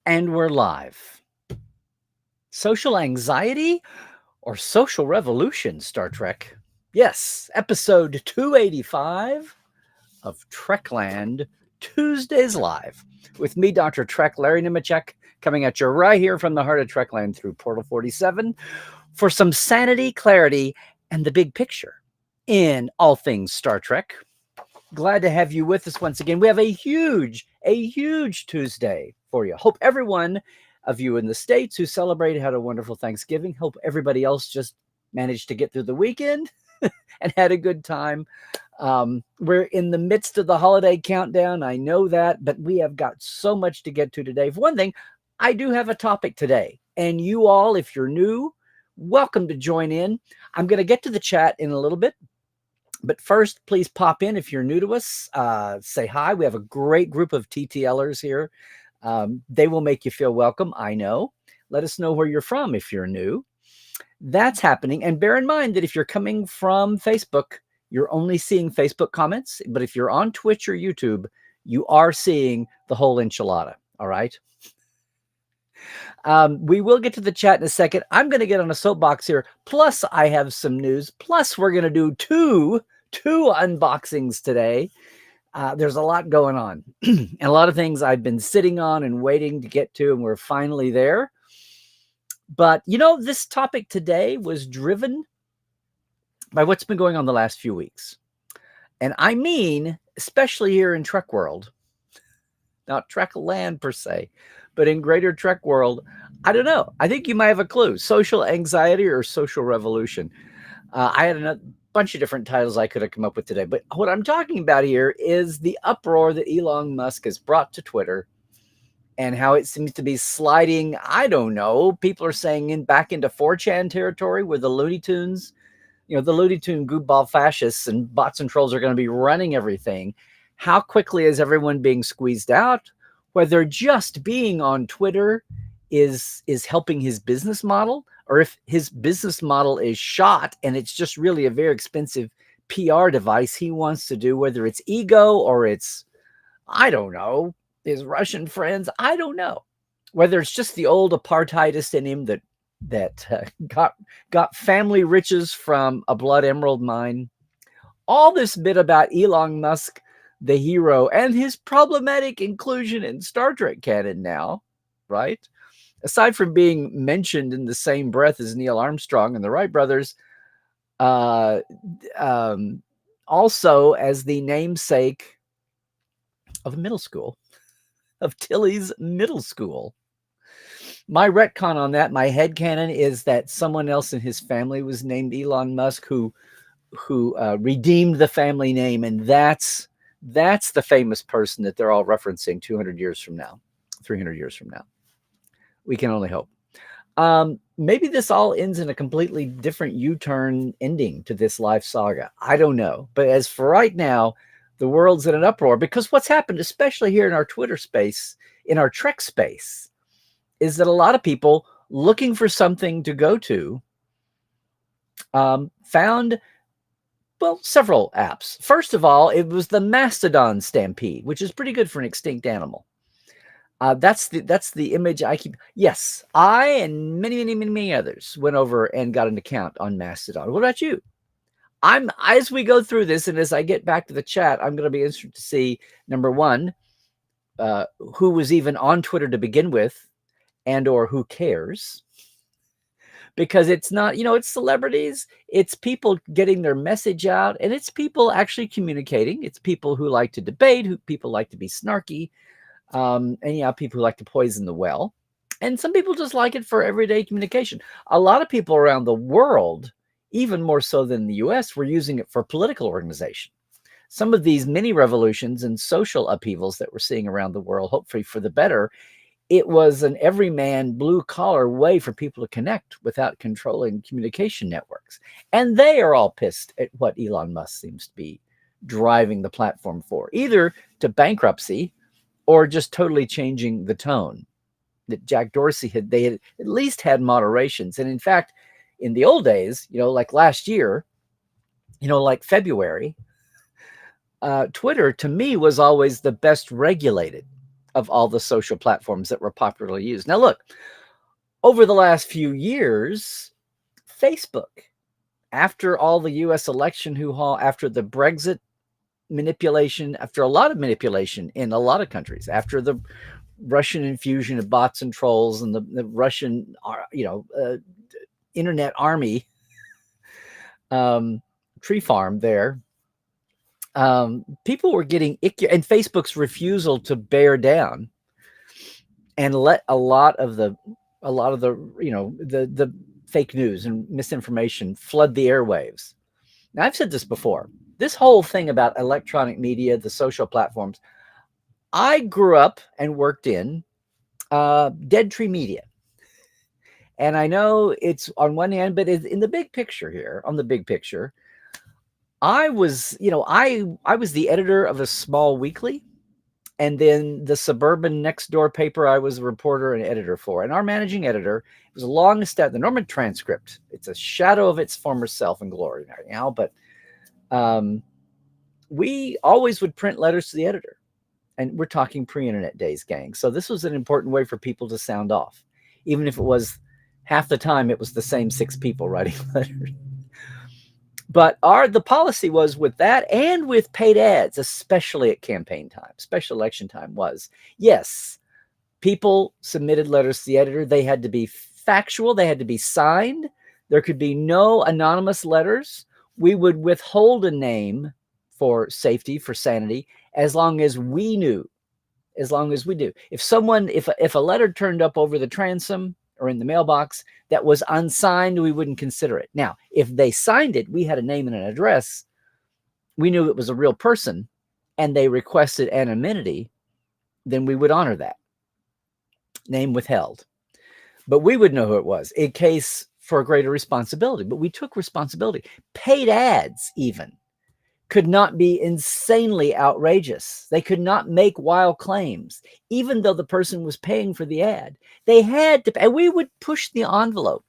And we're live. Social anxiety or social revolution, Star Trek? Yes, episode 285 of Trekland, Tuesdays Live, with me, Dr. Trek, Larry Nemechek, coming at you right here from the heart of Trekland through Portal 47 for some sanity, clarity, and the big picture in all things Star Trek. Glad to have you with us once again. We have a huge Tuesday for you. Hope everyone of you in the States who celebrated had a wonderful Thanksgiving. Hope everybody else just managed to get through the weekend and had a good time. We're in the midst of the holiday countdown. I know that, but we have got so much to get to today. For one thing, I do have a topic today, and you all, if you're new, welcome to join in. I'm going to get to the chat in a little bit. But first, please pop in if you're new to us. Say hi. We have a great group of TTLers here. They will make you feel welcome, I know. Let us know where you're from if you're new. That's happening. And bear in mind that if you're coming from Facebook, you're only seeing Facebook comments. But if you're on Twitch or YouTube, you are seeing the whole enchilada. All right? We will get to the chat in a second. I'm going to get on a soapbox here. Plus, I have some news. Plus, we're going to do two unboxings today. There's a lot going on and a lot of things I've been sitting on and waiting to get to, and we're finally there. But, you know, this topic today was driven by what's been going on the last few weeks. And I mean, especially here in Trek world, not Trekland per se, but in greater Trek world, I don't know. I think you might have a clue. Social anxiety or social revolution. I had a bunch of different titles I could have come up with today. But what I'm talking about here is the uproar that Elon Musk has brought to Twitter and how it seems to be sliding, I don't know. People are saying back into 4chan territory where the Looney Tunes, the Looney Tune goofball fascists and bots and trolls are going to be running everything. How quickly is everyone being squeezed out? Whether just being on Twitter is helping his business model, or if his business model is shot and it's just really a very expensive PR device he wants to do, whether it's ego or it's, I don't know, his Russian friends, I don't know. Whether it's just the old apartheidist in him that got family riches from a blood emerald mine. All this bit about Elon Musk, the hero, and his problematic inclusion in Star Trek canon now, right? Aside from being mentioned in the same breath as Neil Armstrong and the Wright brothers, also as the namesake of a middle school, of Tilly's Middle School. My retcon on that, my headcanon, is that someone else in his family was named Elon Musk who redeemed the family name, and that's the famous person that they're all referencing 200 years from now, 300 years from now. We can only hope. Maybe this all ends in a completely different U-turn ending to this life saga. I don't know. But as for right now, the world's in an uproar because what's happened, especially here in our Twitter space, in our Trek space, is that a lot of people looking for something to go to found, well, several apps. First of all, it was the Mastodon stampede, which is pretty good for an extinct animal. That's the image I keep. Yes, I and many others went over and got an account on Mastodon. What about you? As we go through this and as I get back to the chat, I'm going to be interested to see, number one, who was even on Twitter to begin with, and or who cares. Because it's not, it's celebrities, it's people getting their message out, and it's people actually communicating. It's people who like to debate, who people like to be snarky, and people who like to poison the well. And some people just like it for everyday communication. A lot of people around the world, even more so than the US, were using it for political organization. Some of these mini revolutions and social upheavals that we're seeing around the world, hopefully for the better, it was an everyman blue-collar way for people to connect without controlling communication networks. And they are all pissed at what Elon Musk seems to be driving the platform for, either to bankruptcy or just totally changing the tone. That Jack Dorsey had at least had moderations. And in fact, in the old days, like last year, like February, Twitter to me was always the best regulated of all the social platforms that were popularly used. Now, look, over the last few years, Facebook, after all the US election hoo-ha, after the Brexit manipulation, after a lot of manipulation in a lot of countries, after the Russian infusion of bots and trolls and the Russian, internet army tree farm there, people were getting icky, and Facebook's refusal to bear down and let a lot of the the fake news and misinformation flood the airwaves. Now, I've said this before. This whole thing about electronic media, the social platforms, I grew up and worked in Dead Tree Media. And I know it's on one hand, but in the big picture here, on the big picture, I was the editor of a small weekly, and then the suburban next door paper I was a reporter and editor for. And our managing editor was a long established, the Norman Transcript. It's a shadow of its former self and glory right now, but we always would print letters to the editor. And we're talking pre-internet days, gang. So this was an important way for people to sound off. Even if it was half the time, it was the same 6 people writing letters. But the policy was with that and with paid ads, especially at campaign time, special election time, was, yes, people submitted letters to the editor. They had to be factual. They had to be signed. There could be no anonymous letters. We would withhold a name for safety, for sanity, as long as we knew, as long as we do. If a letter turned up over the transom or in the mailbox that was unsigned, we wouldn't consider it. Now, if they signed it, we had a name and an address, we knew it was a real person, and they requested anonymity, then we would honor that. Name withheld. But we would know who it was in case for a greater responsibility. But we took responsibility. Paid ads even could not be insanely outrageous. They could not make wild claims, even though the person was paying for the ad. They had to, and we would push the envelope.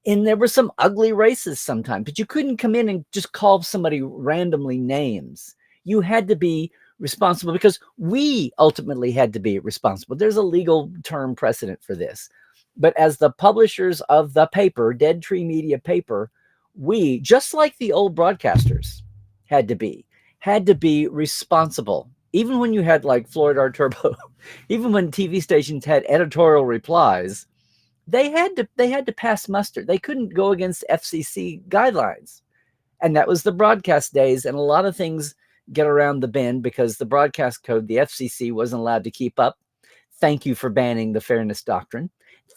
And there were some ugly races sometimes, but you couldn't come in and just call somebody randomly names. You had to be responsible because we ultimately had to be responsible. There's a legal term precedent for this. But as the publishers of the paper, Dead Tree Media paper, we, just like the old broadcasters, had to be responsible. Even when you had like Floyd R. Turbo, even when TV stations had editorial replies, they had to pass muster. They couldn't go against FCC guidelines. And that was the broadcast days. And a lot of things get around the bend because the broadcast code, the FCC wasn't allowed to keep up. Thank you for banning the fairness doctrine.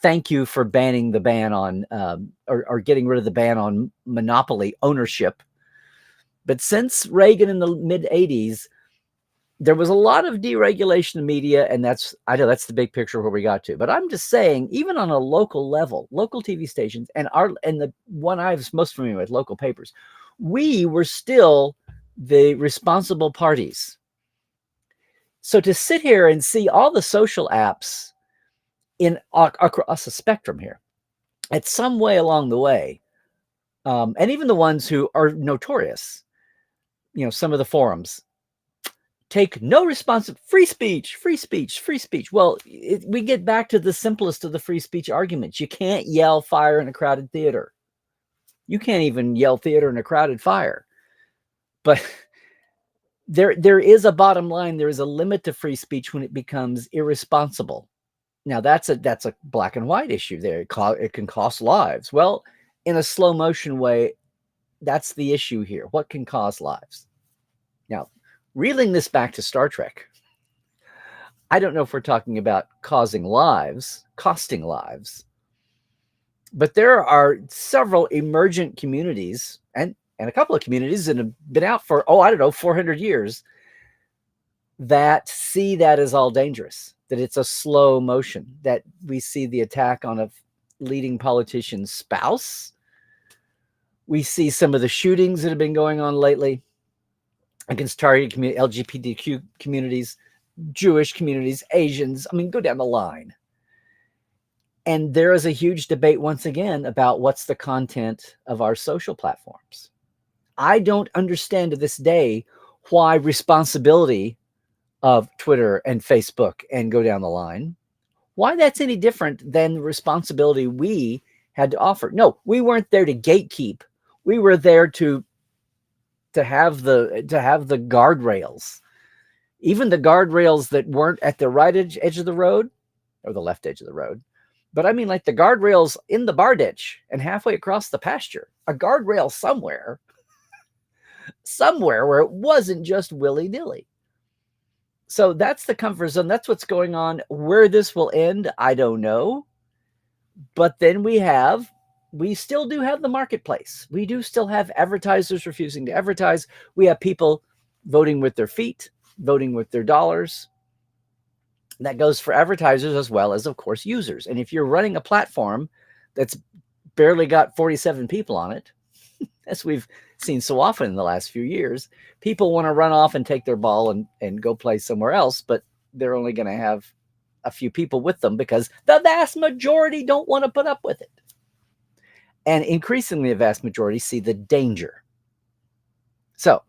Thank you for banning the ban on, or getting rid of the ban on monopoly ownership. But since Reagan in the mid-'80s, there was a lot of deregulation of media, and that's the big picture where we got to. But I'm just saying, even on a local level, local TV stations, and the one I was most familiar with, local papers, we were still the responsible parties. So to sit here and see all the social apps across the spectrum here, at some way along the way, and even the ones who are notorious, some of the forums take no responsibility. Free speech, free speech, free speech. Well, we get back to the simplest of the free speech arguments. You can't yell fire in a crowded theater. You can't even yell theater in a crowded fire. But there is a bottom line. There is a limit to free speech when it becomes irresponsible. Now, that's a black and white issue there. It can cost lives. Well, in a slow motion way, that's the issue here. What can cause lives? Now, reeling this back to Star Trek, I don't know if we're talking about costing lives, but there are several emergent communities and a couple of communities that have been out for, 400 years that see that as all dangerous, that it's a slow motion, that we see the attack on a leading politician's spouse. We see some of the shootings that have been going on lately against targeted LGBTQ communities, Jewish communities, Asians. I mean, go down the line. And there is a huge debate once again about what's the content of our social platforms. I don't understand to this day why responsibility of Twitter and Facebook and go down the line, why that's any different than the responsibility we had to offer. No, we weren't there to gatekeep. We were there to have the guardrails, even the guardrails that weren't at the right edge of the road or the left edge of the road. But I mean, like the guardrails in the bar ditch and halfway across the pasture, a guardrail somewhere where it wasn't just willy-nilly. So that's the comfort zone. That's what's going on. Where this will end, I don't know. But then we still do have the marketplace. We do still have advertisers refusing to advertise. We have people voting with their feet, voting with their dollars. That goes for advertisers as well as, of course, users. And if you're running a platform that's barely got 47 people on it, as we've seen so often in the last few years, people want to run off and take their ball and go play somewhere else, but they're only going to have a few people with them because the vast majority don't want to put up with it. And increasingly, the vast majority see the danger. So,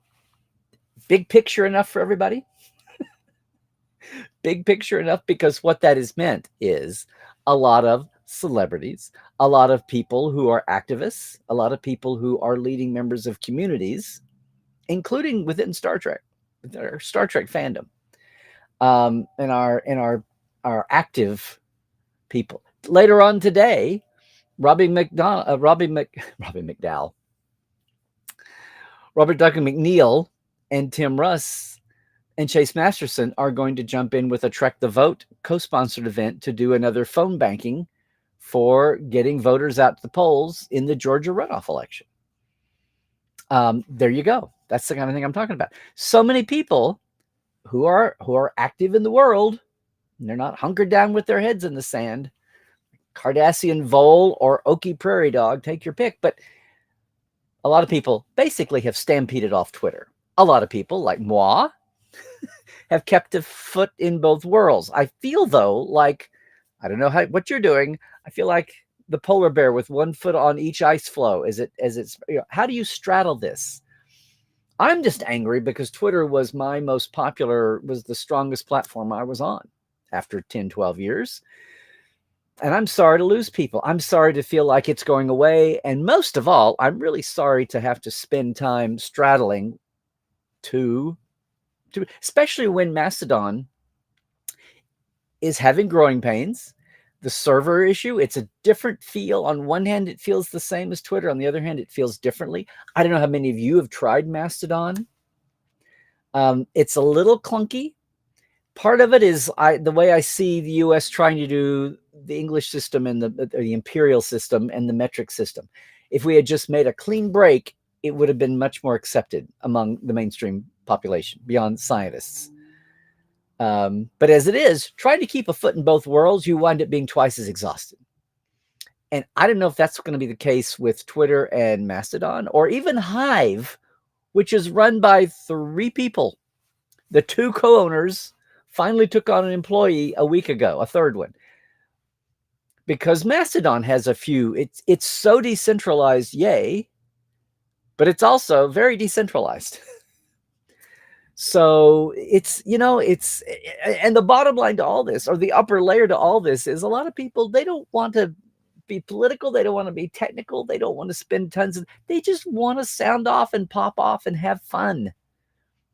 big picture enough for everybody? Big picture enough, because what that has meant is a lot of celebrities, a lot of people who are activists, a lot of people who are leading members of communities, including within Star Trek, our Star Trek fandom, and our active people. Later on today, Robert Duncan McNeil and Tim Russ and Chase Masterson are going to jump in with a Trek the Vote co-sponsored event to do another phone banking for getting voters out to the polls in the Georgia runoff election. There you go. That's the kind of thing I'm talking about. So many people who are active in the world, and they're not hunkered down with their heads in the sand. Cardassian vole or Okie prairie dog, take your pick. But a lot of people basically have stampeded off Twitter. A lot of people, like moi, have kept a foot in both worlds. I feel, though, like, I don't know what you're doing. I feel like the polar bear with one foot on each ice floe. How do you straddle this? I'm just angry because Twitter was was the strongest platform I was on after 10, 12 years. And I'm sorry to lose people. I'm sorry to feel like it's going away. And most of all, I'm really sorry to have to spend time straddling especially when Mastodon is having growing pains. The server issue, it's a different feel. On one hand, it feels the same as Twitter. On the other hand, it feels differently. I don't know how many of you have tried Mastodon. It's a little clunky. Part of it is the way I see the U.S. trying to do the English system and the imperial system and the metric system. If we had just made a clean break, it would have been much more accepted among the mainstream population, beyond scientists. But as it is, trying to keep a foot in both worlds, you wind up being twice as exhausted. And I don't know if that's going to be the case with Twitter and Mastodon, or even Hive, which is run by 3 people. The 2 co-owners finally took on an employee a week ago, a third one. Because Mastodon has a few, it's so decentralized, yay, but it's also very decentralized. So and the bottom line to all this, or the upper layer to all this, is a lot of people, they don't want to be political. They don't want to be technical. They don't want to spend they just want to sound off and pop off and have fun.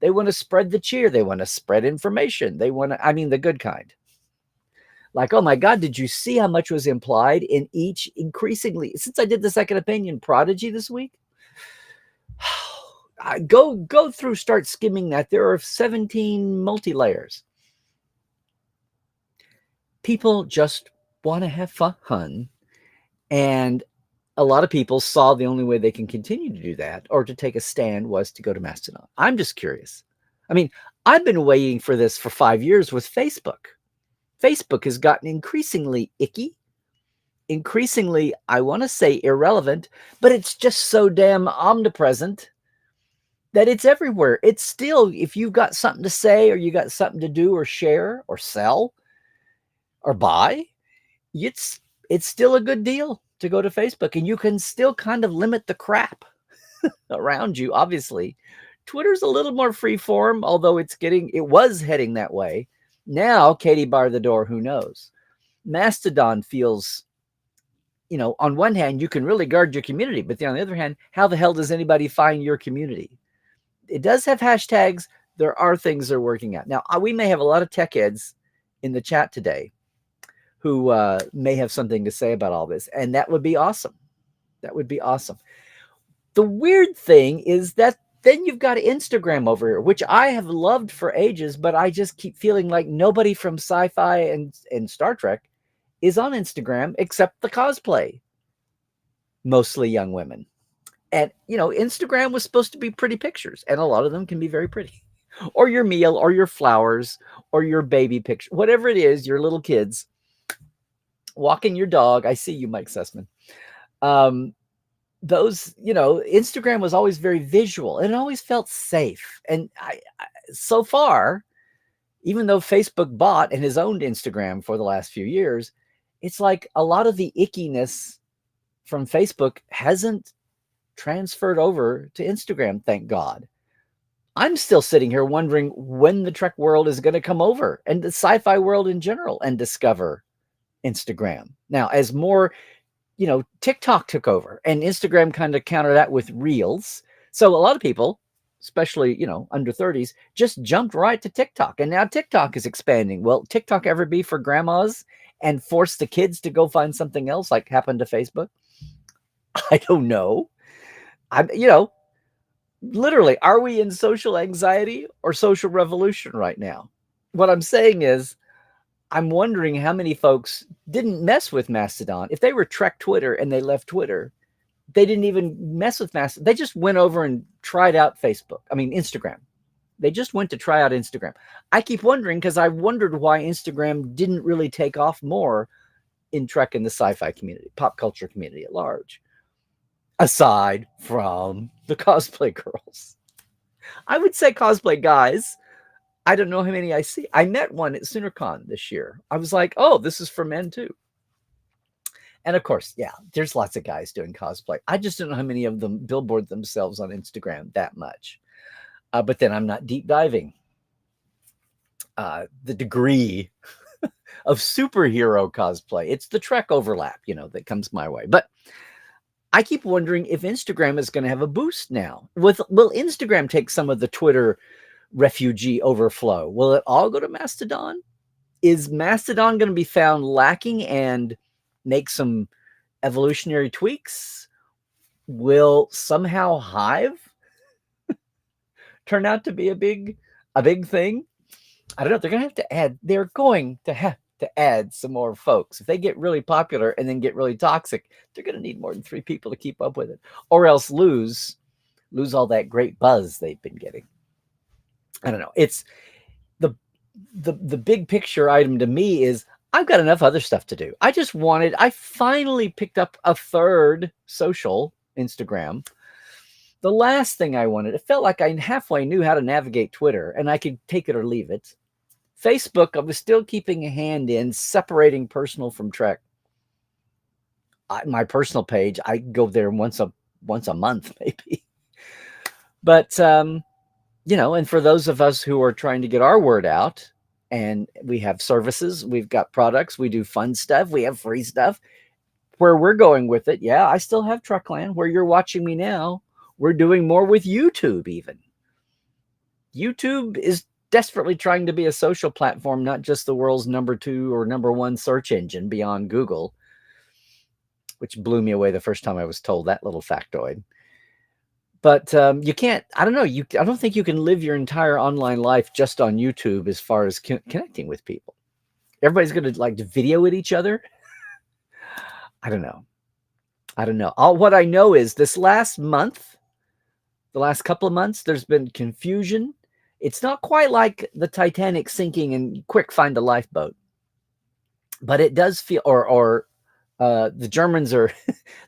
They want to spread the cheer. They want to spread information. They want to, the good kind. Like, oh my God, did you see how much was implied in each increasingly, since I did the second opinion Prodigy this week? Go through, start skimming that. There are 17 multi-layers. People just want to have fun. And a lot of people saw the only way they can continue to do that, or to take a stand, was to go to Mastodon. I'm just curious. I've been waiting for this for 5 years with Facebook. Facebook has gotten increasingly icky, increasingly, I want to say, irrelevant, but it's just so damn omnipresent that it's everywhere. It's still, if you've got something to say, or you got something to do, or share, or sell, or buy, it's still a good deal to go to Facebook. And you can still kind of limit the crap around you, obviously, Twitter's a little more free form, although it was heading that way. Now, Katie bar the door, who knows? Mastodon feels, on one hand, you can really guard your community, but on the other hand, how the hell does anybody find your community? It does have hashtags. There are things they're working at. Now, we may have a lot of tech heads in the chat today who may have something to say about all this, and that would be awesome. That would be awesome. The weird thing is that then you've got Instagram over here, which I have loved for ages, but I just keep feeling like nobody from sci-fi and Star Trek is on Instagram except the cosplay. Mostly young women. And, Instagram was supposed to be pretty pictures, and a lot of them can be very pretty. Or your meal, or your flowers, or your baby picture, whatever it is, your little kids walking your dog. I see you, Mike Sussman. Those, Instagram was always very visual and it always felt safe. And so far, even though Facebook bought and has owned Instagram for the last few years, it's like a lot of the ickiness from Facebook hasn't transferred over to Instagram, thank God. I'm still sitting here wondering when the Trek world is going to come over, and the sci-fi world in general, and discover Instagram. Now, as more, TikTok took over and Instagram kind of countered that with Reels. So a lot of people, especially, under 30s, just jumped right to TikTok. And now TikTok is expanding. Will TikTok ever be for grandmas and force the kids to go find something else like happened to Facebook? I don't know. Literally, are we in social anxiety or social revolution right now? What I'm saying is, I'm wondering how many folks didn't mess with Mastodon. If they were Trek Twitter and they left Twitter, they didn't even mess with Mastodon. They just went over and tried out Instagram. They just went to try out Instagram. I keep wondering, because I wondered why Instagram didn't really take off more in Trek and the sci-fi community, pop culture community at large, aside from the cosplay girls. I would say cosplay guys. I don't know how many I see. I met one at SoonerCon this year. I was like, oh, this is for men too. And of course, yeah, there's lots of guys doing cosplay. I just don't know how many of them billboard themselves on Instagram that much. But then I'm not deep diving the degree of superhero cosplay. It's the Trek overlap, that comes my way. But I keep wondering if Instagram is going to have a boost now. Will Instagram take some of the Twitter refugee overflow? Will it all go to Mastodon? Is Mastodon going to be found lacking and make some evolutionary tweaks? Will somehow Hive turn out to be a big thing? I don't know. They're going to have to add some more folks. If they get really popular and then get really toxic, they're going to need more than 3 people to keep up with it, or else lose all that great buzz they've been getting. I don't know. It's the big picture item to me is I've got enough other stuff to do. I finally picked up a third social, Instagram. The last thing I wanted, it felt like I halfway knew how to navigate Twitter and I could take it or leave it. Facebook, I was still keeping a hand in separating personal from Trek. My personal page, I go there once a month, maybe. But, and for those of us who are trying to get our word out, and we have services, we've got products, we do fun stuff, we have free stuff, where we're going with it. Yeah, I still have Trekland. Where you're watching me now, we're doing more with YouTube even. YouTube is desperately trying to be a social platform, not just the world's number 2 or number 1 search engine beyond Google, which blew me away the first time I was told that little factoid. But you can't, I don't know, I don't think you can live your entire online life just on YouTube as far as connecting with people. Everybody's going to like video at each other. I don't know. What I know is this last month, the last couple of months, there's been confusion. It's not quite like the Titanic sinking and quick find a lifeboat. But it does feel, or the Germans are,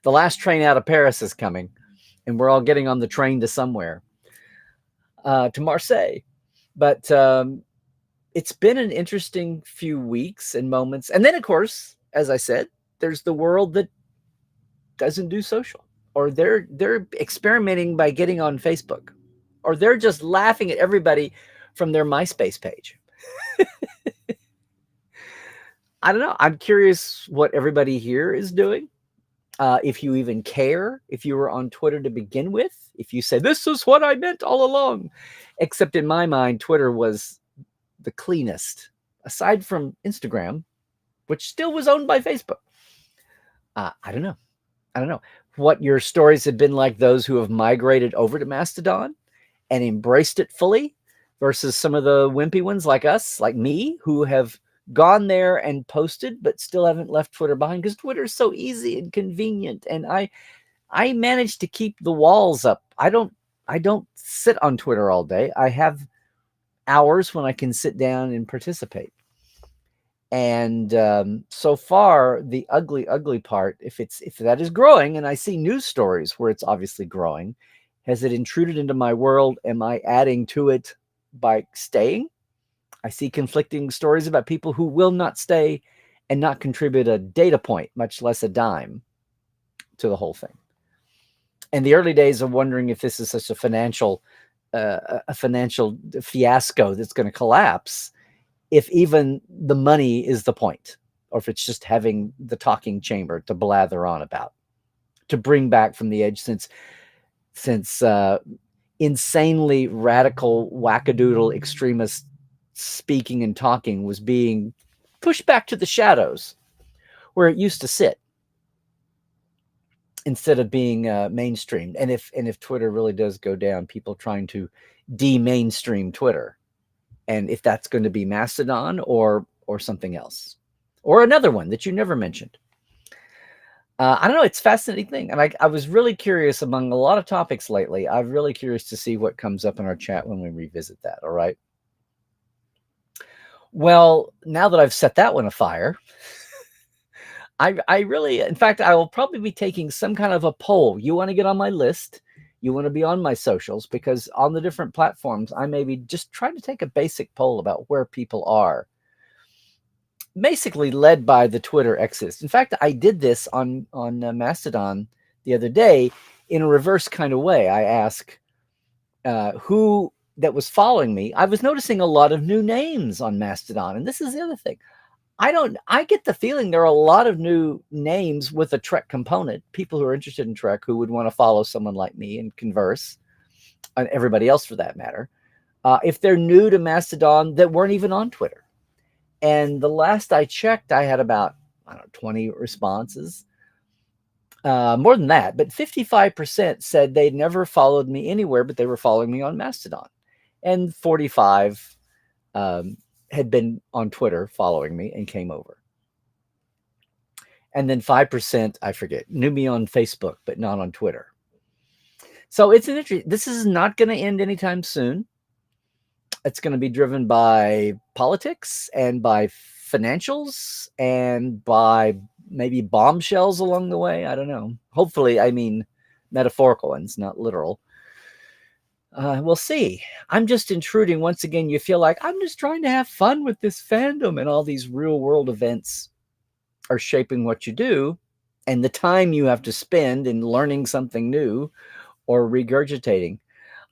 the last train out of Paris is coming. And we're all getting on the train to somewhere, to Marseille. But it's been an interesting few weeks and moments. And then, of course, as I said, there's the world that doesn't do social, or they're experimenting by getting on Facebook. or they're just laughing at everybody from their MySpace page. I don't know. I'm curious what everybody here is doing. If you even care, if you were on Twitter to begin with, if you say, this is what I meant all along. Except in my mind, Twitter was the cleanest, aside from Instagram, which still was owned by Facebook. I don't know. I don't know what your stories have been like, those who have migrated over to Mastodon and embraced it fully versus some of the wimpy ones like us, like me, who have gone there and posted, but still haven't left Twitter behind because Twitter is so easy and convenient. And I managed to keep the walls up. I don't sit on Twitter all day. I have hours when I can sit down and participate. And so far, the ugly part, if that is growing, and I see news stories where it's obviously growing, has it intruded into my world? Am I adding to it by staying? I see conflicting stories about people who will not stay and not contribute a data point, much less a dime, to the whole thing. And the early days of wondering if this is such a financial fiasco that's going to collapse, if even the money is the point, or if it's just having the talking chamber to blather on about, to bring back from the edge, since insanely radical wackadoodle extremist speaking and talking was being pushed back to the shadows where it used to sit, instead of being mainstreamed. And if Twitter really does go down, people trying to de-mainstream Twitter, and if that's going to be Mastodon or something else, or another one that you never mentioned. I don't know. It's a fascinating thing. And I was really curious among a lot of topics lately. I'm really curious to see what comes up in our chat when we revisit that. All right. Well, now that I've set that one afire, I really, in fact, I will probably be taking some kind of a poll. You want to get on my list? You want to be on my socials? Because on the different platforms, I may be just trying to take a basic poll about where people are. Basically led by the Twitter exodus. In fact, I did this on Mastodon the other day in a reverse kind of way. I asked who that was following me. I was noticing a lot of new names on Mastodon. And this is the other thing. I get the feeling there are a lot of new names with a Trek component, people who are interested in Trek who would want to follow someone like me and converse, and everybody else for that matter, if they're new to Mastodon that weren't even on Twitter. And the last I checked, I had about, 20 responses. More than that, but 55% said they'd never followed me anywhere, but they were following me on Mastodon. And 45 had been on Twitter following me and came over. And then 5%, I forget, knew me on Facebook, but not on Twitter. So it's an interesting, this is not going to end anytime soon. It's going to be driven by politics and by financials and by maybe bombshells along the way. I don't know. Hopefully, I mean metaphorical ones, not literal. We'll see. I'm just intruding. Once again, you feel like I'm just trying to have fun with this fandom, and all these real world events are shaping what you do and the time you have to spend in learning something new or regurgitating.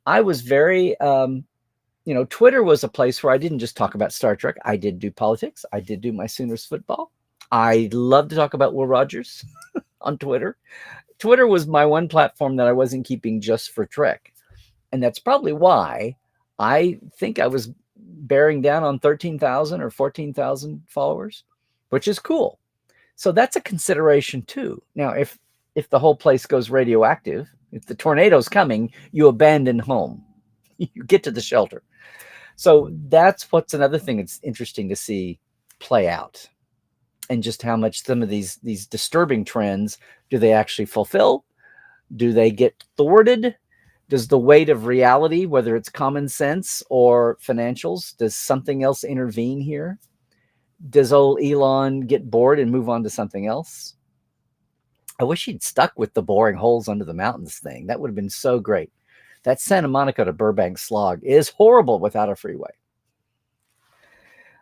I was very, Twitter was a place where I didn't just talk about Star Trek. I did do politics. I did do my Sooners football. I love to talk about Will Rogers on Twitter. Twitter was my one platform that I wasn't keeping just for Trek. And that's probably why I think I was bearing down on 13,000 or 14,000 followers, which is cool. So that's a consideration too. Now, if the whole place goes radioactive, if the tornado's coming, you abandon home. You get to the shelter. So that's what's another thing that's interesting to see play out, and just how much some of these disturbing trends, do they actually fulfill? Do they get thwarted? Does the weight of reality, whether it's common sense or financials, does something else intervene here? Does old Elon get bored and move on to something else? I wish he'd stuck with the boring holes under the mountains thing. That would have been so great. That Santa Monica to Burbank slog is horrible without a freeway.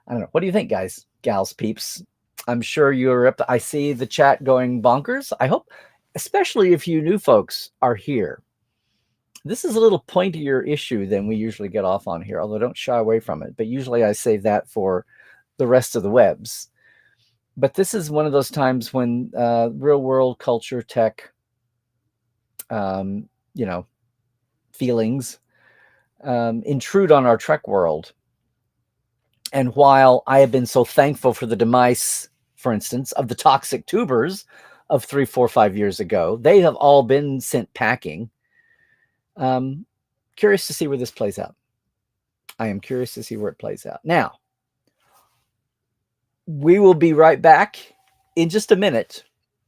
I don't know. What do you think, guys, gals, peeps? I'm sure you're up to, I see the chat going bonkers. I hope, especially if you new folks are here, This is a little pointier issue than we usually get off on here, although don't shy away from it. But usually I save that for the rest of the webs. But this is one of those times when real world culture, tech, you know, feelings intrude on our Trek world. And while I have been so thankful for the demise, for instance, of the toxic tubers of 3, 4, 5 years ago, they have all been sent packing. Curious to see where this plays out. I am curious to see where it plays out. Now, we will be right back in just a minute.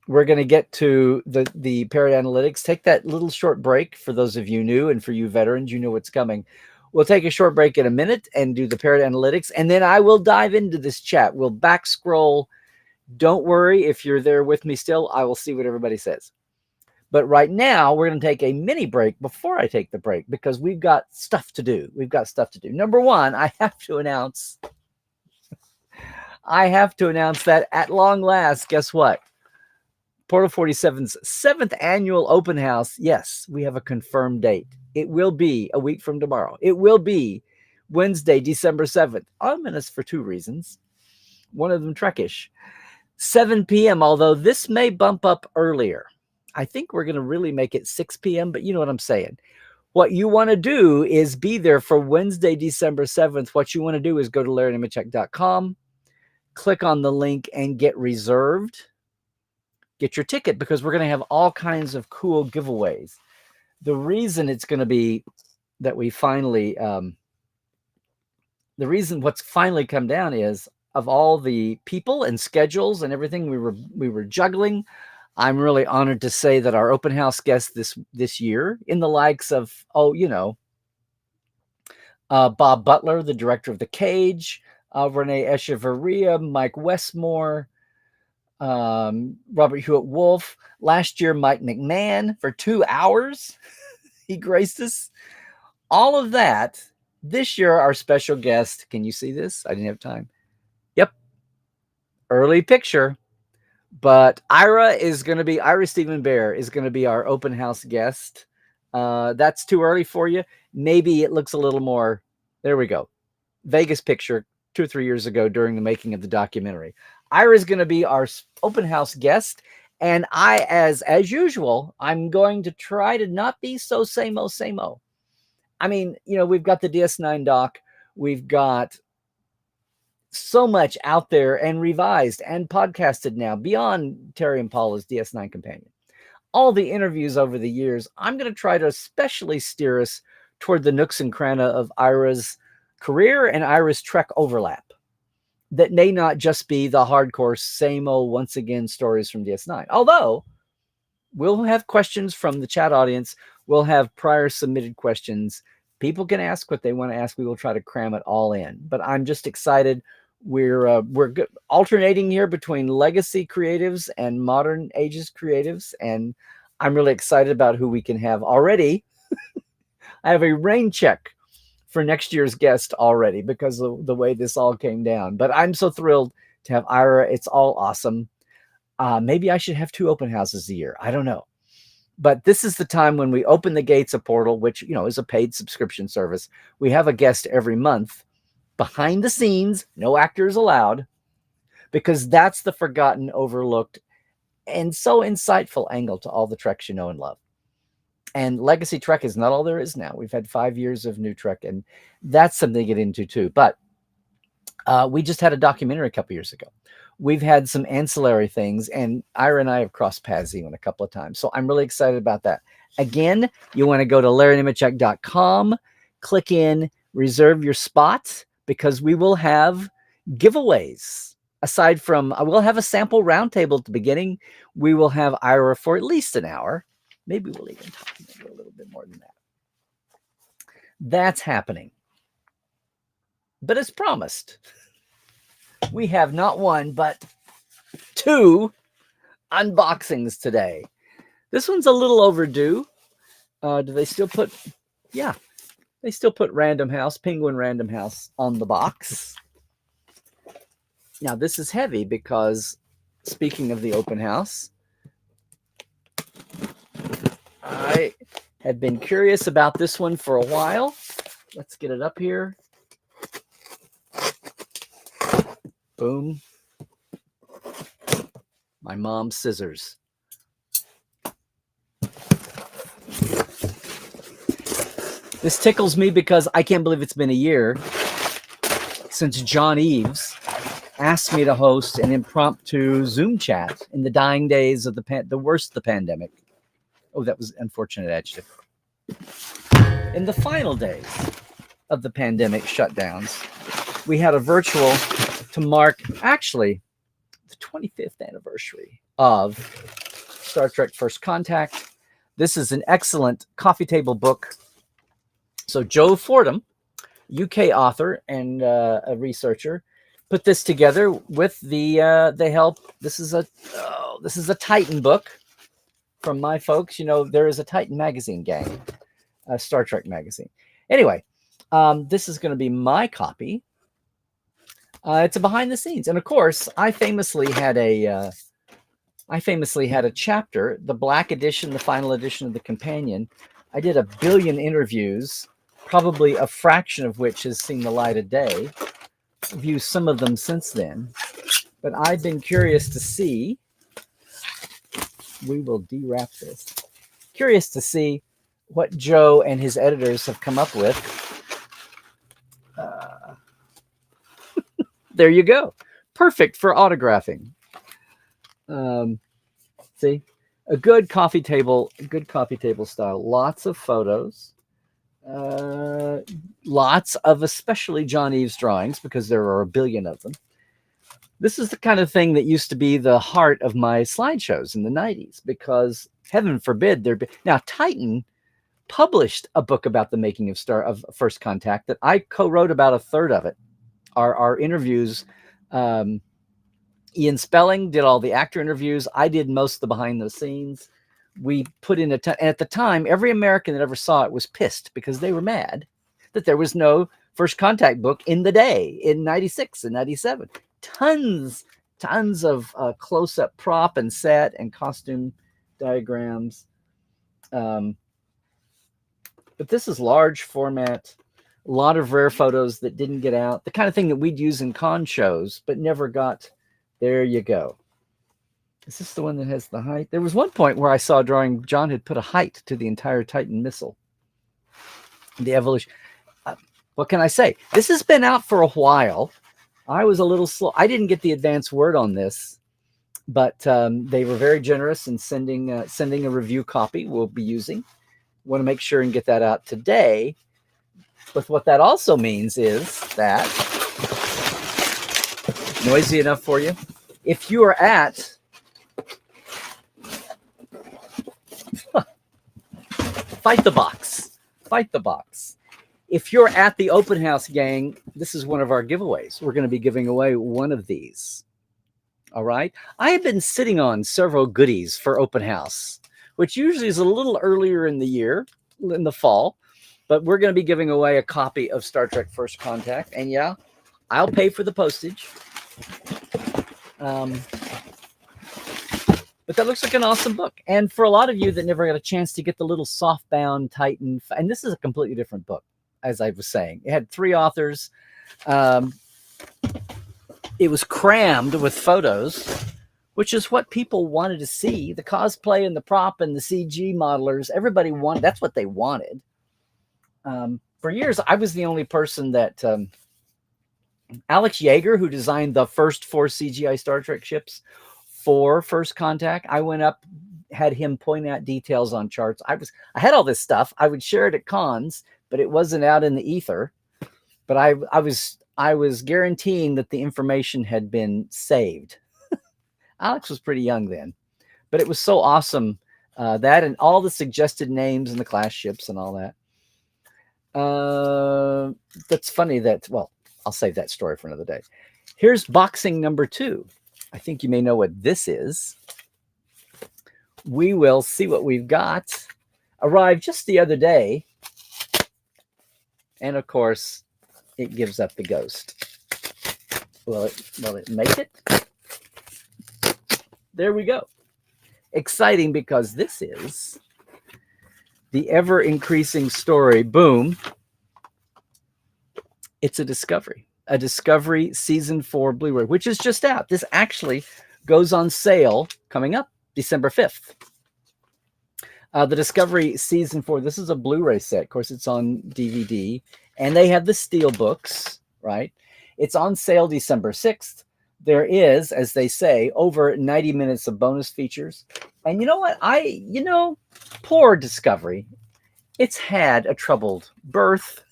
We're going to get to the Parrot Analytics. Take that little short break for those of you new, and for you veterans, you know what's coming. We'll take a short break in a minute and do the Parrot Analytics, and then I will dive into this chat. We'll back scroll. Don't worry if you're there with me still. I will see what everybody says. But right now, we're going to take a mini break before I take the break because we've got stuff to do. We've got stuff to do. Number one, I have to announce that at long last, guess what? Portal 47's 7th annual open house. Yes, we have a confirmed date. It will be a week from tomorrow. It will be Wednesday, December 7th. Ominous for 2 reasons. One of them Trekish. 7 p.m., although this may bump up earlier. I think we're going to really make it 6 p.m., but you know what I'm saying. What you want to do is be there for Wednesday, December 7th. What you want to do is go to LarryNemechek.com, click on the link, and get reserved. Get your ticket because we're going to have all kinds of cool giveaways. The reason it's going to be that we finally, the reason what's finally come down is of all the people and schedules and everything we were juggling. I'm really honored to say that our open house guest this year, in the likes of Bob Butler, the director of The Cage, Renee Echeverria, Mike Westmore, Robert Hewitt Wolf. Last year, Mike McMahon for 2 hours. He graced us. All of that. This year, our special guest. Can you see this? I didn't have time. Yep. Early picture. But Ira Stephen Bear is going to be our open house guest. That's too early for you. Maybe it looks a little more. There we go. Vegas picture 2 or 3 years ago during the making of the documentary. Ira is going to be our open house guest. And I, as usual, I'm going to try to not be so same-o. I mean, we've got the DS9 doc. We've got so much out there and revised and podcasted now beyond Terry and Paula's DS9 companion. All the interviews over the years, I'm going to try to especially steer us toward the nooks and crannies of Ira's career and Ira's Trek overlap. That may not just be the hardcore same old once again stories from DS9. Although we'll have questions from the chat audience. We'll have prior submitted questions. People can ask what they want to ask. We will try to cram it all in. But I'm just excited. We're alternating here between legacy creatives and modern ages creatives. And I'm really excited about who we can have already. I have a rain check for next year's guest already because of the way this all came down. But I'm so thrilled to have Ira. It's all awesome. Maybe I should have 2 open houses a year. I don't know. But this is the time when we open the gates of Portal, which, is a paid subscription service. We have a guest every month behind the scenes, no actors allowed, because that's the forgotten, overlooked, and so insightful angle to all the Treks you know and love. And Legacy Trek is not all there is now. We've had 5 years of new Trek, and that's something to get into too. But we just had a documentary a couple years ago. We've had some ancillary things, and Ira and I have crossed paths even a couple of times. So I'm really excited about that. Again, you want to go to LarryNemechek.com, click in, reserve your spot, because we will have giveaways. Aside from, we'll have a sample roundtable at the beginning. We will have Ira for at least an hour. Maybe we'll even talk maybe a little bit more than that. That's happening. But as promised, we have not 1, but 2 unboxings today. This one's a little overdue. Do they still put, they still put Penguin Random House on the box. Now, this is heavy because, speaking of the open house, Have been curious about this one for a while. Let's get it up here. Boom. My mom's scissors. This tickles me because I can't believe it's been a year since John Eves asked me to host an impromptu Zoom chat in the dying days of the worst of the pandemic. Oh, that was unfortunate adjective. In the final days of the pandemic shutdowns, we had a virtual to mark actually the 25th anniversary of Star Trek First Contact. This is an excellent coffee table book. So Joe Fordham, UK author and a researcher, put this together with the help. This is a Titan book from my folks. You know, there is a Titan magazine gang, a Star Trek magazine. Anyway, this is going to be my copy. It's a behind the scenes, and of course, I famously had a chapter, the Black edition, the final edition of the Companion. I did 1 billion interviews, probably a fraction of which has seen the light of day. I've used some of them since then, but I've been curious to see. We will de-wrap this. Curious to see what Joe and his editors have come up with. There you go. Perfect for autographing. See, a good coffee table style. Lots of photos. Lots of especially John Eves drawings, because there are 1 billion of them. This is the kind of thing that used to be the heart of my slideshows in the 90s, because heaven forbid there be. Now, Titan published a book about the making of First Contact that I co-wrote about 1/3 of it. Our interviews, Ian Spelling did all the actor interviews. I did most of the behind the scenes. We put in and at the time, every American that ever saw it was pissed because they were mad that there was no First Contact book in the day in 96 and 97. Tons of close-up prop and set and costume diagrams. But this is large format. A lot of rare photos that didn't get out. The kind of thing that we'd use in con shows, but never got. There you go. Is this the one that has the height? There was one point where I saw a drawing. John had put a height to the entire Titan missile. The evolution. What can I say? This has been out for a while. I was a little slow. I didn't get the advance word on this, but they were very generous in sending a review copy we'll be using. Want to make sure and get that out today. But what that also means is that, noisy enough for you, if you are at Fight the Box. If you're at the open house, gang, this is one of our giveaways. We're going to be giving away one of these. All right. I have been sitting on several goodies for open house, which usually is a little earlier in the year, in the fall. But we're going to be giving away a copy of Star Trek First Contact. And yeah, I'll pay for the postage. But that looks like an awesome book. And for a lot of you that never got a chance to get the little softbound Titan, and this is a completely different book, as I was saying. It had 3 authors. It was crammed with photos, which is what people wanted to see. The cosplay and the prop and the CG modelers, everybody wanted, that's what they wanted. For years, I was the only person that Alex Yeager, who designed the first 4 CGI Star Trek ships for First Contact, I went up, had him point out details on charts. I had all this stuff. I would share it at cons, but it wasn't out in the ether. But I was guaranteeing that the information had been saved. Alex was pretty young then, but it was so awesome, that and all the suggested names and the class ships and all that. That's funny that, well, I'll save that story for another day. Here's boxing number 2. I think you may know what this is. We will see what we've got. Arrived just the other day. And of course, it gives up the ghost. Will it make it? There we go. Exciting, because this is the ever-increasing story, boom, it's a Discovery Season 4 Blu-ray, which is just out. This actually goes on sale coming up December 5th. The Discovery Season 4, this is a Blu-ray set. Of course, it's on DVD, and they have the steel books, right? It's on sale December 6th. There is, as they say, over 90 minutes of bonus features. And you know what? Poor Discovery. It's had a troubled birth,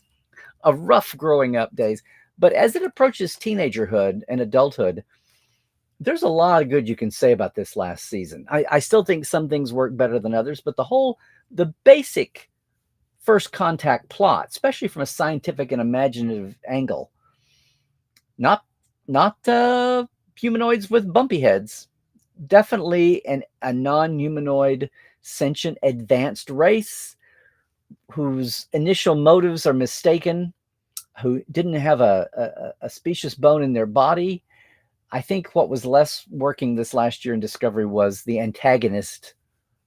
a rough growing up days. But as it approaches teenagerhood and adulthood, there's a lot of good you can say about this last season. I still think some things work better than others, but the basic first contact plot, especially from a scientific and imaginative angle, not humanoids with bumpy heads, definitely a non-humanoid sentient advanced race whose initial motives are mistaken, who didn't have a specious bone in their body. I think what was less working this last year in Discovery was the antagonist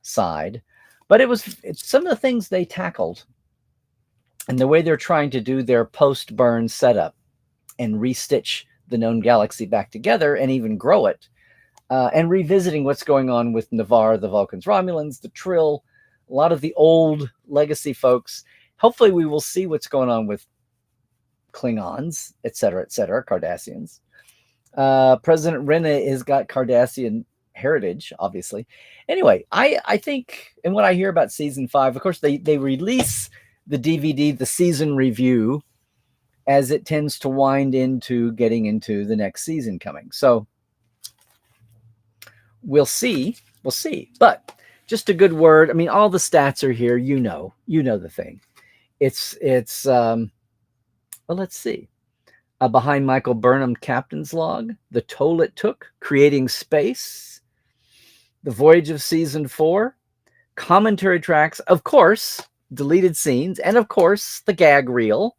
side, but it's some of the things they tackled and the way they're trying to do their post-burn setup and restitch the known galaxy back together and even grow it, and revisiting what's going on with Navarre, the Vulcans, Romulans, the Trill, a lot of the old legacy folks. Hopefully we will see what's going on with Klingons, et cetera, Cardassians. President Rena has got Cardassian heritage, obviously. Anyway, I think, and what I hear about season 5, of course, they release the DVD, the season review, as it tends to wind into getting into the next season coming. So we'll see. But just a good word. I mean, all the stats are here. You know the thing. It's well, let's see. Behind Michael Burnham Captain's Log, The Toll It Took, Creating Space, The Voyage of Season 4, commentary tracks, of course, deleted scenes, and of course, the gag reel.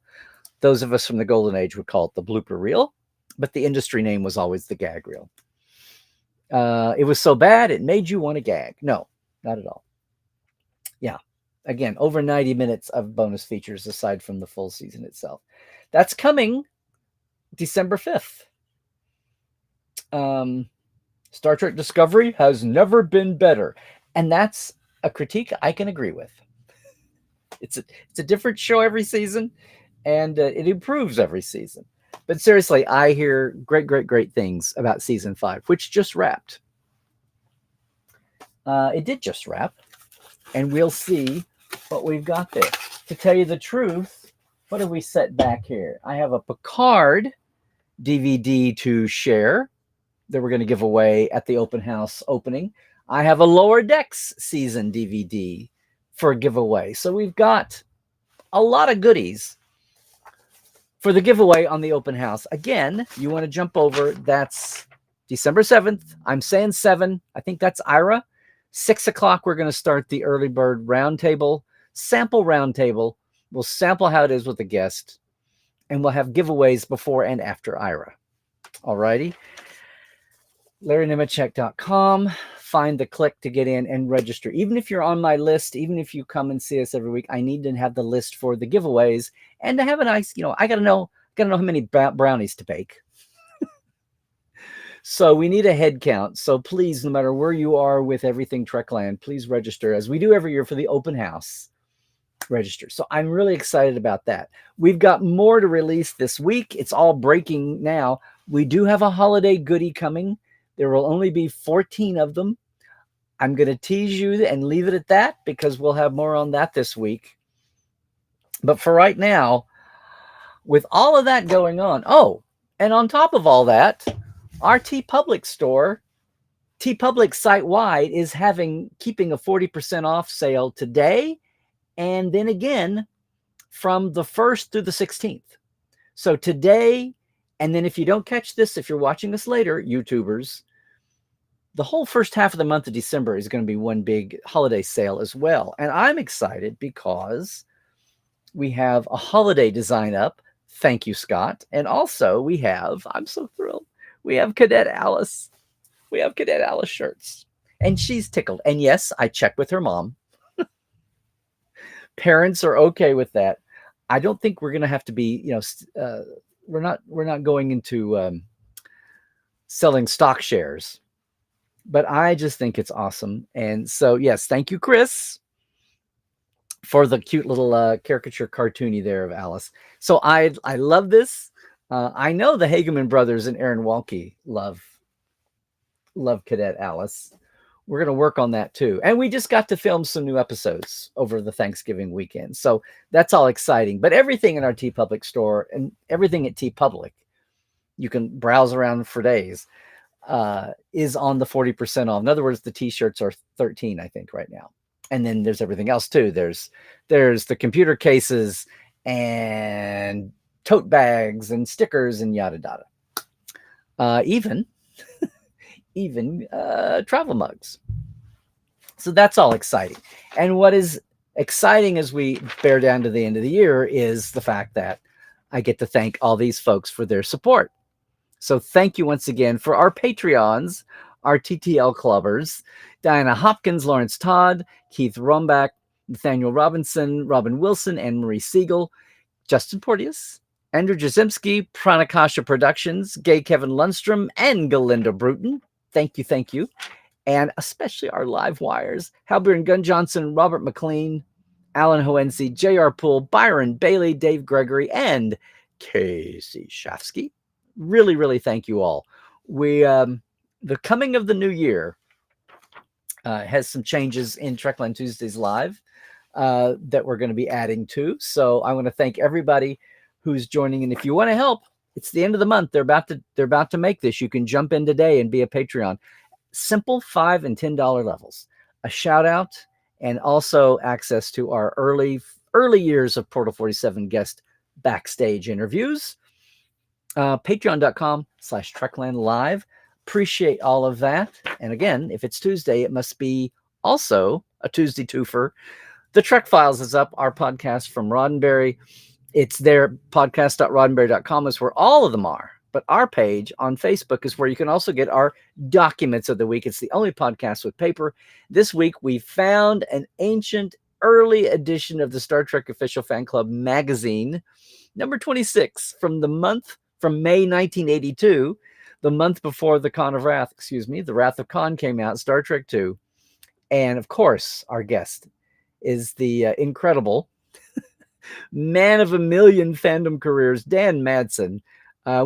Those of us from the Golden Age would call it the blooper reel, but the industry name was always the gag reel. It was so bad, it made you want to gag. No, not at all. Yeah. Again, over 90 minutes of bonus features aside from the full season itself. That's coming December 5th. Star Trek Discovery has never been better. And that's a critique I can agree with. It's a different show every season, and it improves every season. But seriously, I hear great things about season 5, which just wrapped. It did just wrap, and we'll see what we've got there. To tell you the truth, what have we set back here? I have a Picard DVD to share that we're going to give away at the open house opening. I have a Lower Decks season DVD for a giveaway. So we've got a lot of goodies for the giveaway on the open house. Again, you want to jump over. That's December 7th. I'm saying 7. I think that's Ira. 6 o'clock, we're going to start the early bird roundtable, sample roundtable. We'll sample how it is with the guest, and we'll have giveaways before and after Ira. All righty. LarryNemecek.com. Find the click to get in and register. Even if you're on my list, even if you come and see us every week, I need to have the list for the giveaways and to have a nice, I got to know how many brownies to bake. So we need a head count. So please, no matter where you are with everything Trekland, please register, as we do every year for the open house. Register. So I'm really excited about that. We've got more to release this week. It's all breaking now. We do have a holiday goodie coming. There will only be 14 of them. I'm going to tease you and leave it at that because we'll have more on that this week. But for right now, with all of that going on, and on top of all that, our TeePublic store, TeePublic site-wide, is keeping a 40% off sale today, and then again from the 1st through the 16th. So today, and then if you don't catch this, if you're watching this later, YouTubers, the whole first half of the month of December is going to be one big holiday sale as well. And I'm excited because we have a holiday design up. Thank you, Scott. And also I'm so thrilled, we have Cadet Alice. We have Cadet Alice shirts. And she's tickled. And yes, I checked with her mom. Parents are okay with that. I don't think we're going to have to be, we're not going into selling stock shares, but I just think it's awesome. And so, yes, thank you, Chris, for the cute little caricature cartoony there of Alice. So I love this. I know the Hageman brothers and Aaron Walke love Cadet Alice. We're going to work on that too. And we just got to film some new episodes over the Thanksgiving weekend. So that's all exciting. But everything in our TeePublic store and everything at TeePublic, you can browse around for days, is on the 40% off. In other words, the t-shirts are 13, I think, right now. And then there's everything else too. There's the computer cases and tote bags and stickers and yada yada. Even travel mugs. So that's all exciting. And what is exciting as we bear down to the end of the year is the fact that I get to thank all these folks for their support. So thank you once again for our Patreons, our TTL clubbers, Diana Hopkins, Lawrence Todd, Keith Rombach, Nathaniel Robinson, Robin Wilson, Anne Marie Siegel, Justin Porteous, Andrew Jasimski, Pranakasha Productions, Gay Kevin Lundstrom, and Galinda Bruton. Thank you. And especially our live wires, Halbjörn Gunn Johnson, Robert McLean, Alan Hoensi, J.R. Poole, Byron Bailey, Dave Gregory, and Casey Shafsky. Really, really thank you all. We the coming of the new year has some changes in Trekland Tuesdays Live that we're going to be adding to. So I want to thank everybody who's joining. And if you want to help, it's the end of the month. They're about to make this. You can jump in today and be a Patreon. Simple $5 and $10 levels. A shout out and also access to our early years of Portal 47 guest backstage interviews. Patreon.com/Trekland Live. Appreciate all of that. And again, if it's Tuesday, it must be also a Tuesday twofer. The Trek Files is up, our podcast from Roddenberry. It's there, podcast.roddenberry.com is where all of them are. But our page on Facebook is where you can also get our documents of the week. It's the only podcast with paper. This week, we found an ancient early edition of the Star Trek Official Fan Club magazine, number 26, from May 1982, the month before the Wrath of Khan came out, Star Trek II. And of course, our guest is the incredible man of a million fandom careers, Dan Madsen.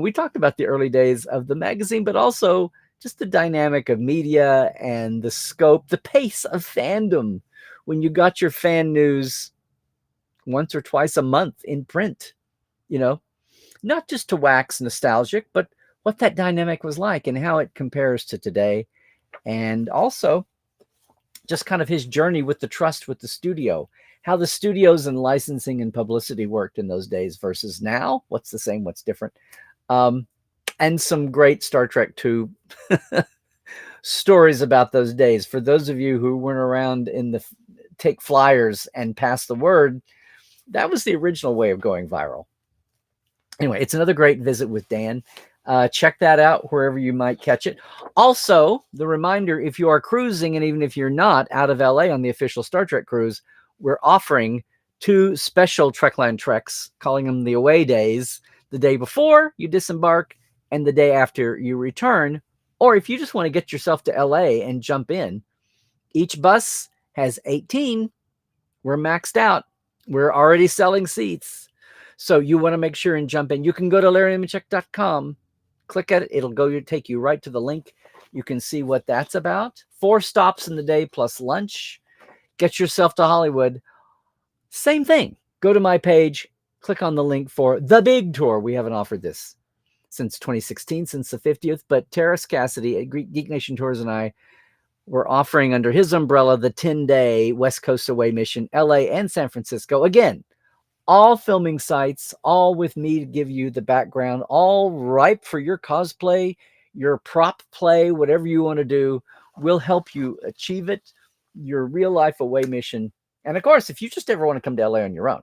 We talked about the early days of the magazine, but also just the dynamic of media and the scope, the pace of fandom when you got your fan news once or twice a month in print, not just to wax nostalgic, but what that dynamic was like and how it compares to today. And also just kind of his journey with the trust with the studio, how the studios and licensing and publicity worked in those days versus now. What's the same, what's different? And some great Star Trek II stories about those days. For those of you who weren't around in the take flyers and pass the word, that was the original way of going viral. Anyway, it's another great visit with Dan. Check that out wherever you might catch it. Also, the reminder, if you are cruising, and even if you're not out of LA on the official Star Trek cruise, we're offering 2 special Trekland treks, calling them the away days, the day before you disembark and the day after you return. Or if you just want to get yourself to LA and jump in, each bus has 18. We're maxed out. We're already selling seats. So you want to make sure and jump in. You can go to LarryNemechek.com, click at it. It'll take you right to the link. You can see what that's about. 4 stops in the day plus lunch. Get yourself to Hollywood. Same thing. Go to my page, click on the link for the big tour. We haven't offered this since 2016, since the 50th, but Terrace Cassidy at Geek Nation Tours and I were offering under his umbrella the 10-day West Coast away mission, LA and San Francisco. Again, all filming sites, all with me to give you the background, all ripe for your cosplay, your prop play, whatever you want to do. We'll help you achieve it, your real life away mission. And of course, if you just ever want to come to LA on your own,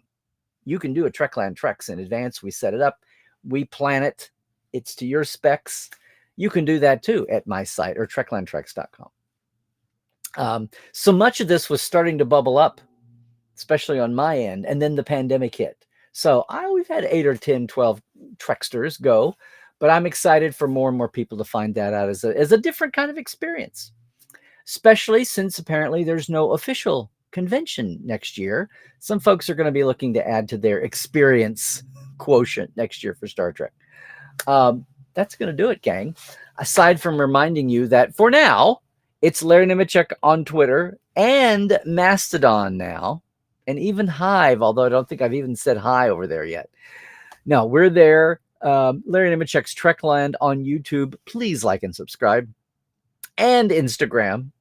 you can do a Trekland Treks in advance. We set it up. We plan it. It's to your specs. You can do that too at my site or treklandtreks.com. So much of this was starting to bubble up especially on my end. And then the pandemic hit. So we've had 8 or 10, 12 Treksters go, but I'm excited for more and more people to find that out as a different kind of experience, especially since apparently there's no official convention next year. Some folks are going to be looking to add to their experience quotient next year for Star Trek. That's going to do it, gang. Aside from reminding you that for now, it's Larry Nemechek on Twitter and Mastodon now, and even Hive, although I don't think I've even said hi over there yet. No, we're there. Larry Nemechek's Trekland on YouTube. Please like and subscribe. And Instagram.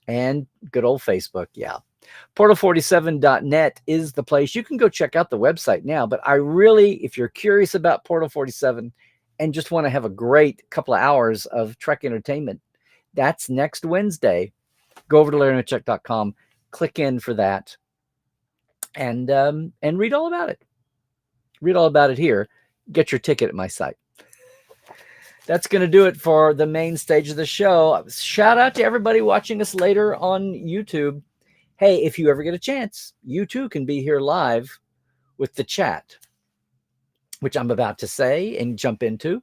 And good old Facebook. Yeah. Portal47.net is the place. You can go check out the website now. But I really, if you're curious about Portal 47 and just want to have a great couple of hours of Trek entertainment, that's next Wednesday. Go over to LarryNemechek.com, click in for that, and read all about it. Read all about it here. Get your ticket at my site. That's going to do it for the main stage of the show. Shout out to everybody watching us later on YouTube. Hey, if you ever get a chance, you too can be here live with the chat, which I'm about to say and jump into.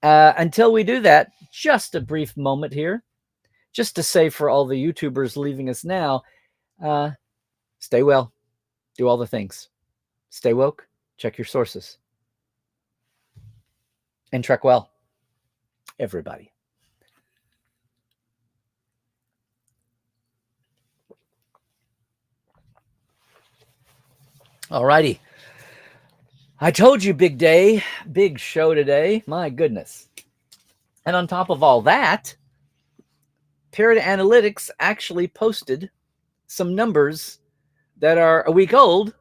Until we do that, just a brief moment here, just to say for all the YouTubers leaving us now, stay well, do all the things, stay woke, check your sources, and trek well, everybody. All righty. I told you, big day, big show today. My goodness. And on top of all that, Parrot Analytics actually posted some numbers that are a week old,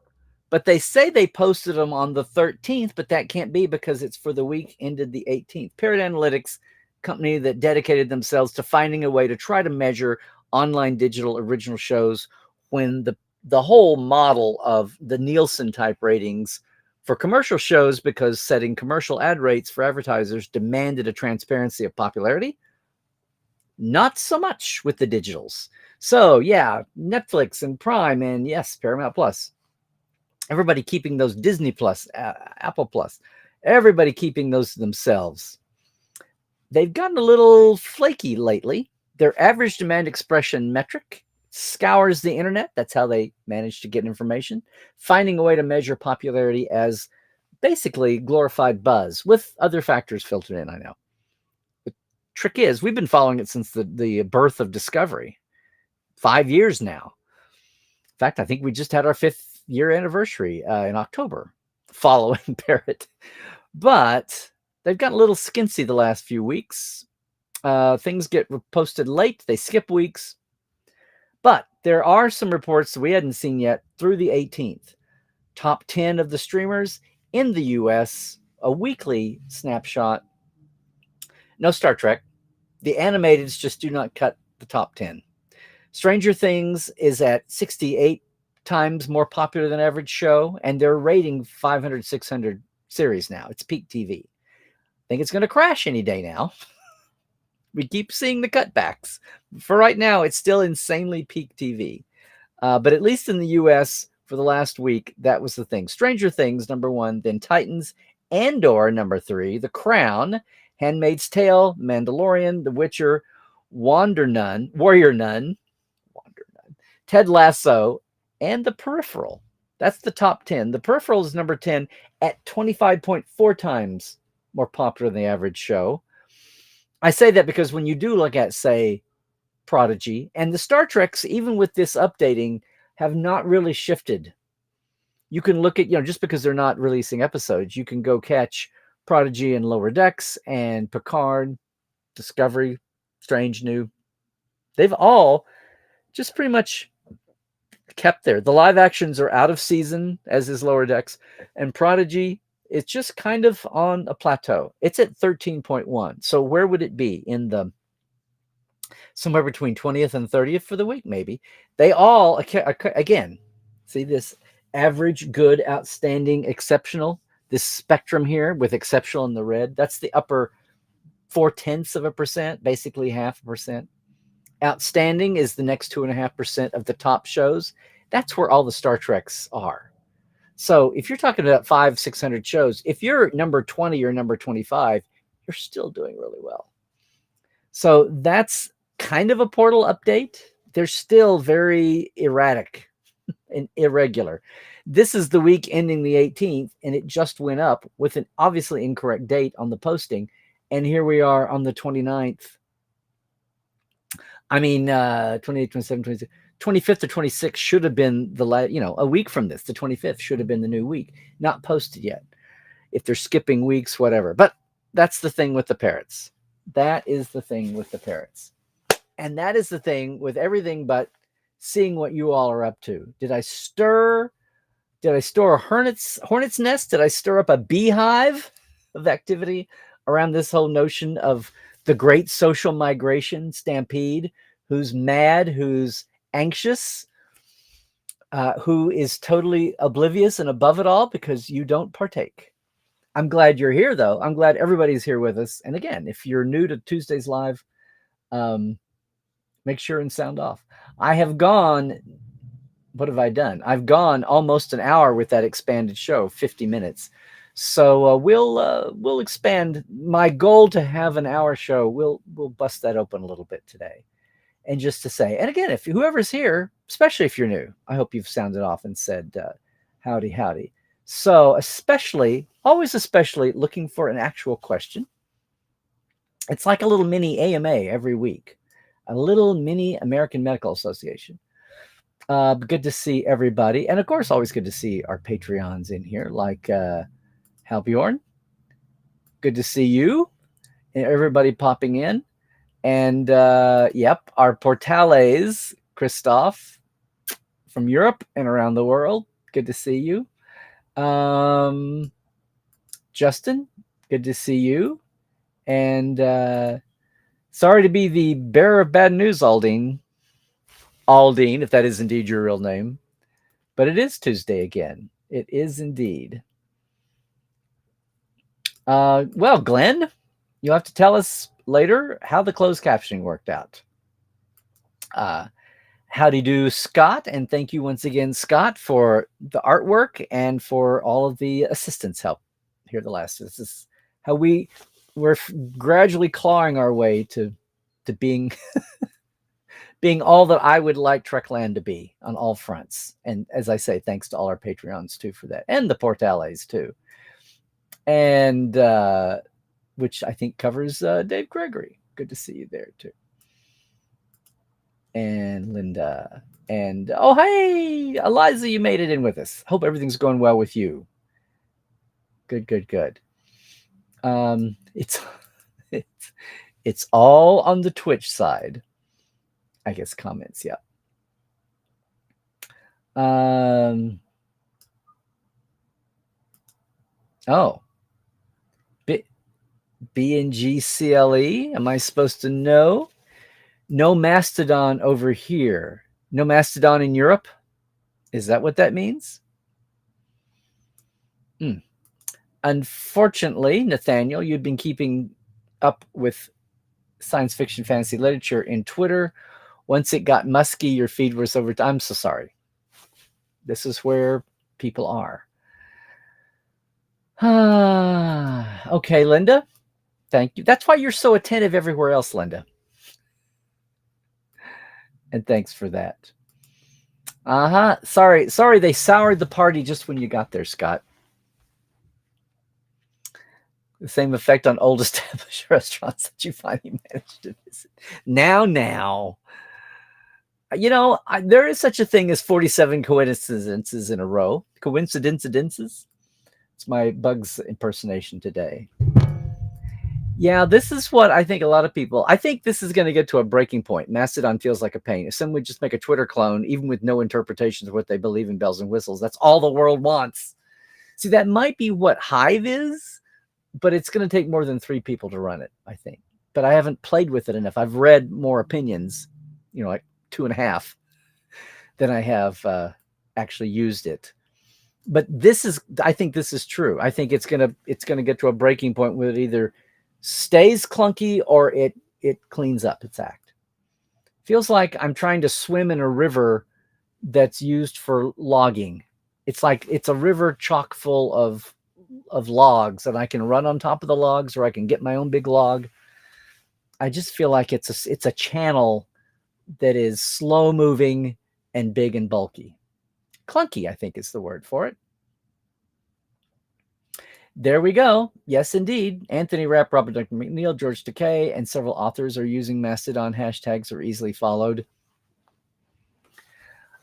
but they say they posted them on the 13th, but that can't be because it's for the week ended the 18th. Parrot Analytics, company that dedicated themselves to finding a way to try to measure online digital original shows when the whole model of the Nielsen type ratings for commercial shows, because setting commercial ad rates for advertisers demanded a transparency of popularity. Not so much with the digitals. So yeah, Netflix and Prime and yes, Paramount Plus. Everybody keeping those Disney Plus, Apple Plus. Everybody keeping those to themselves. They've gotten a little flaky lately. Their average demand expression metric scours the internet. That's how they manage to get information, finding a way to measure popularity as basically glorified buzz with other factors filtered in, I know. The trick is we've been following it since the birth of Discovery, 5 years now. In fact, I think we just had our 5th year anniversary in October following Parrot. But they've gotten a little skincy the last few weeks. Things get posted late. They skip weeks. But there are some reports that we hadn't seen yet through the 18th. Top 10 of the streamers in the US, a weekly snapshot. No Star Trek. The animateds just do not cut the top 10. Stranger Things is at 68 times more popular than average show, and they're rating 500, 600 series now. It's peak TV. I think it's going to crash any day now. We keep seeing the cutbacks. For right now, it's still insanely peak TV. But at least in the US, for the last week, that was the thing. Stranger Things, number 1, then Titans, Andor, number 3, The Crown, Handmaid's Tale, Mandalorian, The Witcher, Warrior Nun, Ted Lasso, and The Peripheral. That's the top 10. The Peripheral is number 10 at 25.4 times more popular than the average show. I say that because when you do look at, say, Prodigy, and the Star Treks, even with this updating, have not really shifted. You can look at, just because they're not releasing episodes, you can go catch Prodigy and Lower Decks and Picard, Discovery, Strange New. They've all just pretty much kept there. The live actions are out of season, as is Lower Decks, and Prodigy, it's just kind of on a plateau. It's at 13.1. So where would it be? In the somewhere between 20th and 30th for the week, maybe. They all, again, see this average, good, outstanding, exceptional, this spectrum here with exceptional in the red. That's the upper 0.4%, basically 0.5%. Outstanding is the next 2.5% of the top shows. That's where all the Star Treks are. So if you're talking about 500-600 shows, if you're number 20 or number 25, you're still doing really well. So that's kind of a Portal update. They're still very erratic and irregular. This is the week ending the 18th, and it just went up with an obviously incorrect date on the posting. And here we are on the 29th. I mean, 28, 27, 26, 25th or 26th should have been a week from this. The 25th should have been the new week, not posted yet. If they're skipping weeks, whatever. But that's the thing with the parrots. That is the thing with the parrots. And that is the thing with everything but seeing what you all are up to. Did I store a hornet's nest? Did I stir up a beehive of activity around this whole notion of the great social migration stampede? Who's mad? Who's anxious? Who is totally oblivious and above it all because you don't partake? I'm glad you're here, though. I'm glad everybody's here with us. And again, if you're new to Tuesdays Live, make sure and sound off. I have gone. What have I done? I've gone almost an hour with that expanded show, 50 minutes. So we'll expand. My goal to have an hour show, we'll bust that open a little bit today. And just to say, and again, if whoever's here, especially if you're new, I hope you've sounded off and said howdy, howdy. So always especially looking for an actual question. It's like a little mini AMA every week, a little mini American Medical Association. Good to see everybody. And of course, always good to see our Patreons in here, like Hal Bjorn. Good to see you and everybody popping in. And yep, our Portales, Christoph from Europe and around the world. Good to see you. Justin, good to see you. And sorry to be the bearer of bad news, Aldine, if that is indeed your real name. But it is Tuesday again. It is indeed. Well, Glenn, you'll have to tell us later how the closed captioning worked out. Howdy do, Scott, and thank you once again, Scott, for the artwork and for all of the assistance help here the last. This is how we're gradually clawing our way to being being all that I would like Trekland to be on all fronts. And as I say, thanks to all our Patreons too for that, and the Portales too, and which I think covers Dave Gregory. Good to see you there too. And Linda, and oh hey, Eliza, you made it in with us. Hope everything's going well with you. Good. It's all on the Twitch side, I guess. Comments, yeah. Oh, BNGCLE. Am I supposed to know? No Mastodon over here. No Mastodon in Europe? Is that what that means? Unfortunately, Nathaniel, you'd been keeping up with science fiction fantasy literature in Twitter. Once it got musky, your feed was over. I'm so sorry. This is where people are. Okay, Linda. Thank you. That's why you're so attentive everywhere else, Linda. And thanks for that. Sorry, they soured the party just when you got there, Scott. The same effect on old established restaurants that you finally managed to visit. Now. There is such a thing as 47 coincidences in a row. Coincidences? It's my Bugs impersonation today. Yeah, this is what I think a lot of people... I think this is going to get to a breaking point. Mastodon feels like a pain. If someone would just make a Twitter clone, even with no interpretations of what they believe in bells and whistles, that's all the world wants. See, that might be what Hive is, but it's going to take more than 3 people to run it, I think. But I haven't played with it enough. I've read more opinions, like 2.5, than I have actually used it. But I think this is true. I think it's gonna get to a breaking point where it either stays clunky or it cleans up its act. Feels like I'm trying to swim in a river that's used for logging. It's like it's a river chock full of logs, and I can run on top of the logs, or I can get my own big log. I just feel like it's a channel that is slow moving and big and bulky. Clunky, I think, is the word for it. There we go. Yes, indeed. Anthony Rapp, Robert Duncan McNeil, George Takei, and several authors are using Mastodon hashtags are easily followed.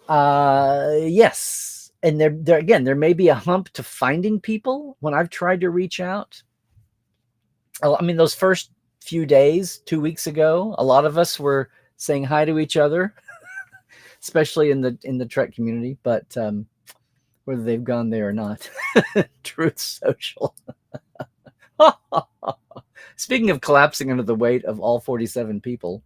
Yes. And there again, there may be a hump to finding people when I've tried to reach out. I mean, those first few days, 2 weeks ago, a lot of us were saying hi to each other, especially in the Trek community, but whether they've gone there or not. Truth Social. Speaking of collapsing under the weight of all 47 people,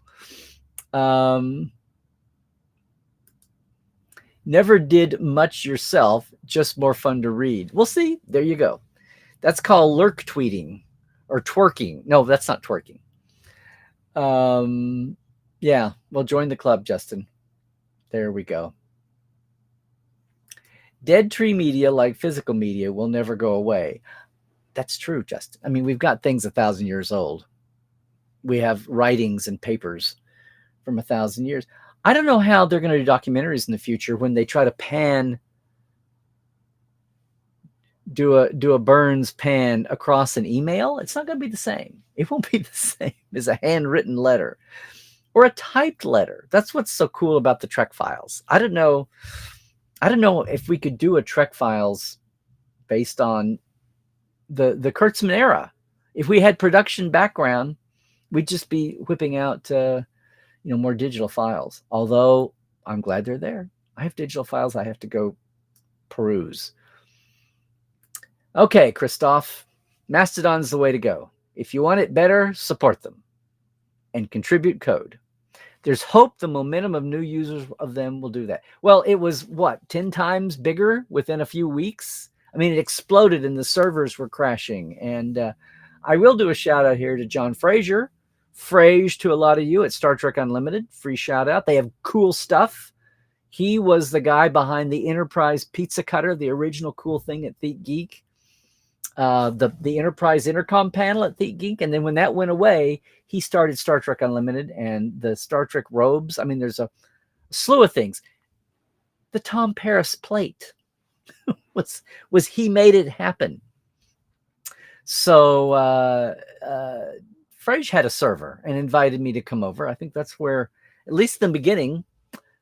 never did much yourself, just more fun to read. We'll see. There you go. That's called lurk tweeting or twerking. No, that's not twerking. Yeah, well, join the club, Justin. There we go. Dead tree media, like physical media, will never go away. That's true, Justin. I mean, we've got things 1,000 years old. We have writings and papers from 1,000 years. I don't know how they're going to do documentaries in the future when they try to do a Burns pan across an email. It's not going to be the same. It won't be the same as a handwritten letter or a typed letter. That's what's so cool about the Trek files. I don't know if we could do a Trek files based on the Kurtzman era. If we had production background, we'd just be whipping out more digital files. Although I'm glad they're there. I have digital files I have to go peruse. Okay, Christoph, Mastodon's the way to go. If you want it better, support them and contribute code. There's hope the momentum of new users of them will do that. Well, it was 10 times bigger within a few weeks. I mean, it exploded and the servers were crashing. And I will do a shout out here to John Fraser. Frage to a lot of you at Star Trek Unlimited. Free shout out. They have cool stuff. He was the guy behind the Enterprise pizza cutter, the original cool thing at ThegeekGeek. The Enterprise intercom panel at ThegeekGeek. And then when that went away, he started Star Trek Unlimited and the Star Trek robes. I mean, there's a slew of things. The Tom Paris plate was he made it happen. So Frage had a server and invited me to come over. I think that's where, at least in the beginning,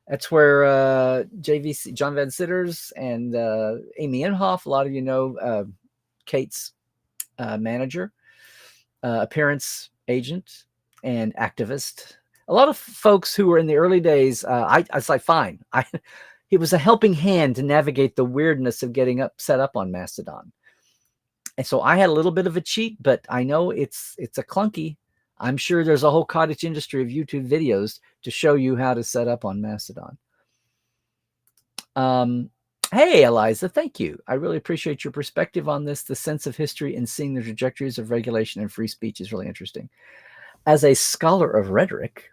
that's where JVC, John Van Sitters, and Amy Inhofe, a lot of you know, Kate's manager, appearance agent, and activist. A lot of folks who were in the early days, I was like, fine. It was a helping hand to navigate the weirdness of getting set up on Mastodon. And so I had a little bit of a cheat, but I know it's a clunky. I'm sure there's a whole cottage industry of YouTube videos to show you how to set up on Mastodon. Hey, Eliza, thank you. I really appreciate your perspective on this. The sense of history and seeing the trajectories of regulation and free speech is really interesting. As a scholar of rhetoric,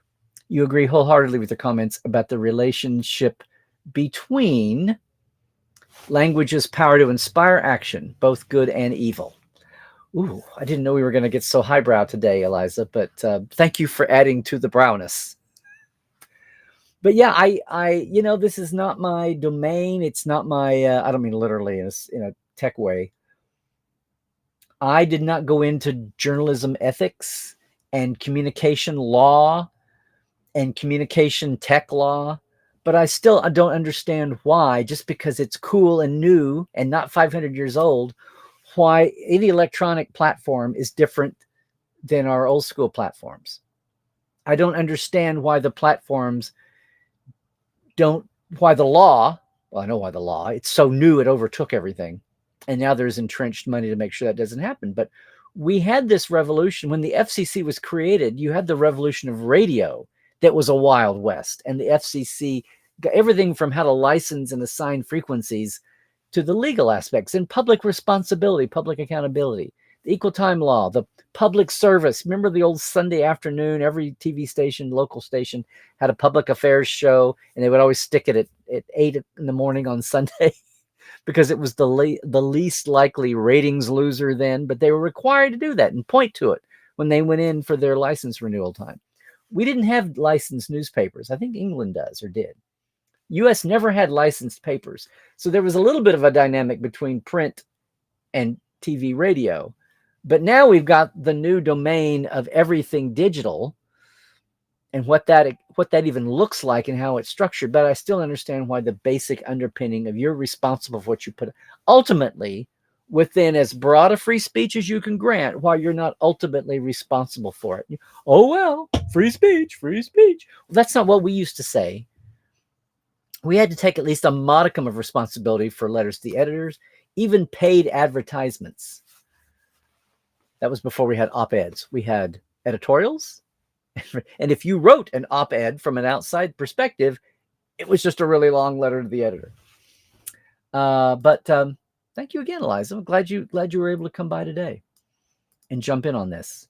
you agree wholeheartedly with the comments about the relationship between language's power to inspire action, both good and evil. Ooh, I didn't know we were going to get so highbrow today, Eliza, but thank you for adding to the browness. But yeah, I this is not my domain. It's not my, I don't mean literally in a tech way. I did not go into journalism ethics and communication law and communication tech law, but I don't understand why, just because it's cool and new and not 500 years old, why any electronic platform is different than our old school platforms. I don't understand why the platforms why the law, well, I know why the law, it's so new, it overtook everything. And now there's entrenched money to make sure that doesn't happen. But we had this revolution when the FCC was created. You had the revolution of radio that was a Wild West, and the FCC got everything from how to license and assign frequencies to the legal aspects and public responsibility, public accountability. equal time law, the public service. Remember the old Sunday afternoon, every TV station, local station had a public affairs show, and they would always stick it at 8 in the morning on Sunday because it was the least likely ratings loser then, but they were required to do that and point to it when they went in for their license renewal time. We didn't have licensed newspapers. I think England does or did. US never had licensed papers. So there was a little bit of a dynamic between print and TV radio. But now we've got the new domain of everything digital and what that even looks like and how it's structured. But I still understand why the basic underpinning of you're responsible for what you put ultimately within as broad a free speech as you can grant, while you're not ultimately responsible for it. Oh, well, free speech, free speech. Well, that's not what we used to say. We had to take at least a modicum of responsibility for letters to the editors, even paid advertisements. That was before we had op-eds. We had editorials. And if you wrote an op-ed from an outside perspective, it was just a really long letter to the editor. But thank you again, Eliza. I'm glad you were able to come by today and jump in on this.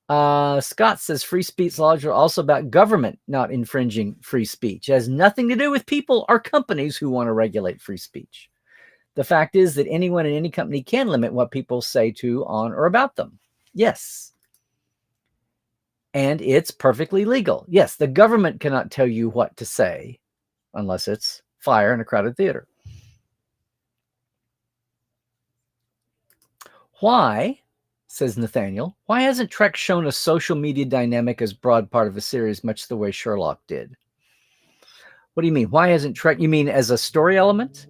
Scott says free speech laws are also about government not infringing free speech. It has nothing to do with people or companies who want to regulate free speech. The fact is that anyone in any company can limit what people say to, on, or about them. Yes. And it's perfectly legal. Yes, the government cannot tell you what to say unless it's fire in a crowded theater. Why, says Nathaniel, why hasn't Trek shown a social media dynamic as broad part of a series, much the way Sherlock did? What do you mean? Why hasn't Trek? You mean as a story element?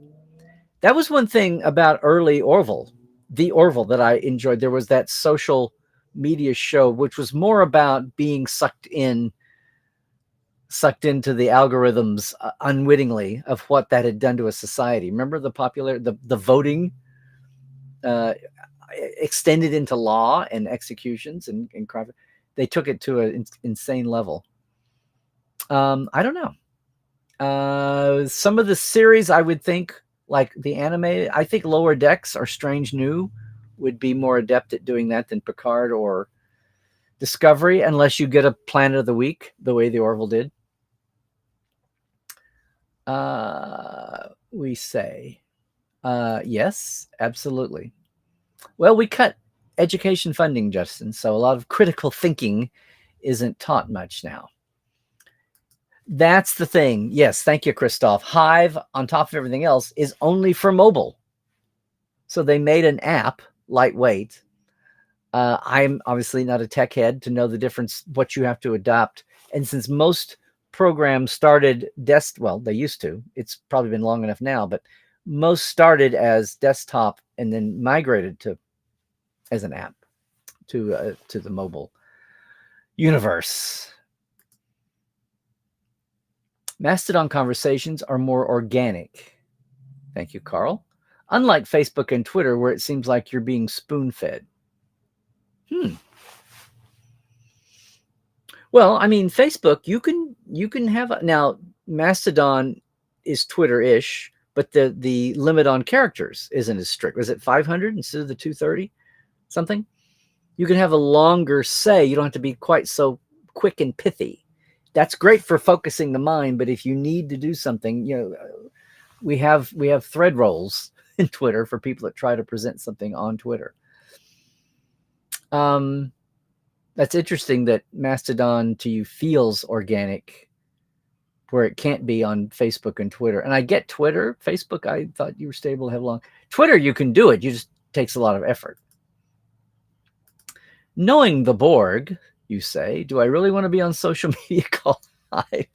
That was one thing about early Orville, the Orville, that I enjoyed. There was that social media show, which was more about being sucked into the algorithms unwittingly of what that had done to a society. Remember the voting extended into law and executions and crime. They took it to an insane level. I don't know. Some of the series I would think, like the anime, I think Lower Decks or Strange New would be more adept at doing that than Picard or Discovery, unless you get a Planet of the Week the way the Orville did. We say, yes, absolutely. Well, we cut education funding, Justin, so a lot of critical thinking isn't taught much now. That's the thing. Yes, thank you, Christoph. Hive, on top of everything else, is only for mobile. So they made an app, lightweight. I'm obviously not a tech head to know the difference, what you have to adopt. And since most programs started they used to. It's probably been long enough now, but most started as desktop and then migrated to as an app to the mobile universe. Mastodon conversations are more organic. Thank you, Carl. Unlike Facebook and Twitter, where it seems like you're being spoon-fed. Well, I mean, Facebook, you can have now Mastodon is Twitter-ish, but the limit on characters isn't as strict. Was it 500 instead of the 230 something? You can have a longer say. You don't have to be quite so quick and pithy. That's great for focusing the mind, but if you need to do something, we have thread rolls in Twitter for people that try to present something on Twitter. That's interesting that Mastodon to you feels organic, where it can't be on Facebook and Twitter. And I get Twitter. Facebook, I thought you were stable to have long. Twitter, you can do it. It just takes a lot of effort. Knowing the Borg, you say, do I really want to be on social media called Hive?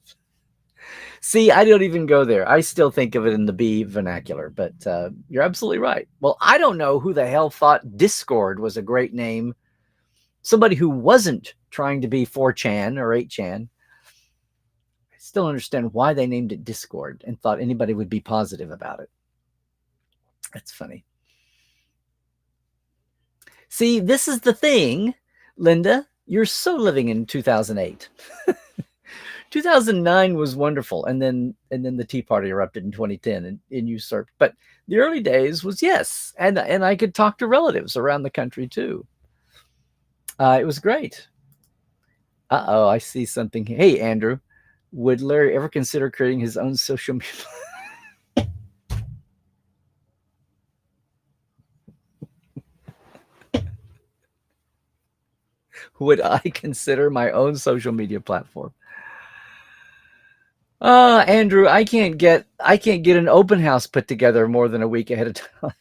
See, I don't even go there. I still think of it in the B vernacular, but you're absolutely right. Well, I don't know who the hell thought Discord was a great name. Somebody who wasn't trying to be 4chan or 8chan. I still understand why they named it Discord and thought anybody would be positive about it. That's funny. See, this is the thing, Linda. You're so living in 2008. 2009 was wonderful, and then the Tea Party erupted in 2010 and usurped. But the early days was yes, and I could talk to relatives around the country too. It was great. Uh-oh, I see something. Hey, Andrew, would Larry ever consider creating his own social media? Would I consider my own social media platform? Andrew, I can't get an open house put together more than a week ahead of time.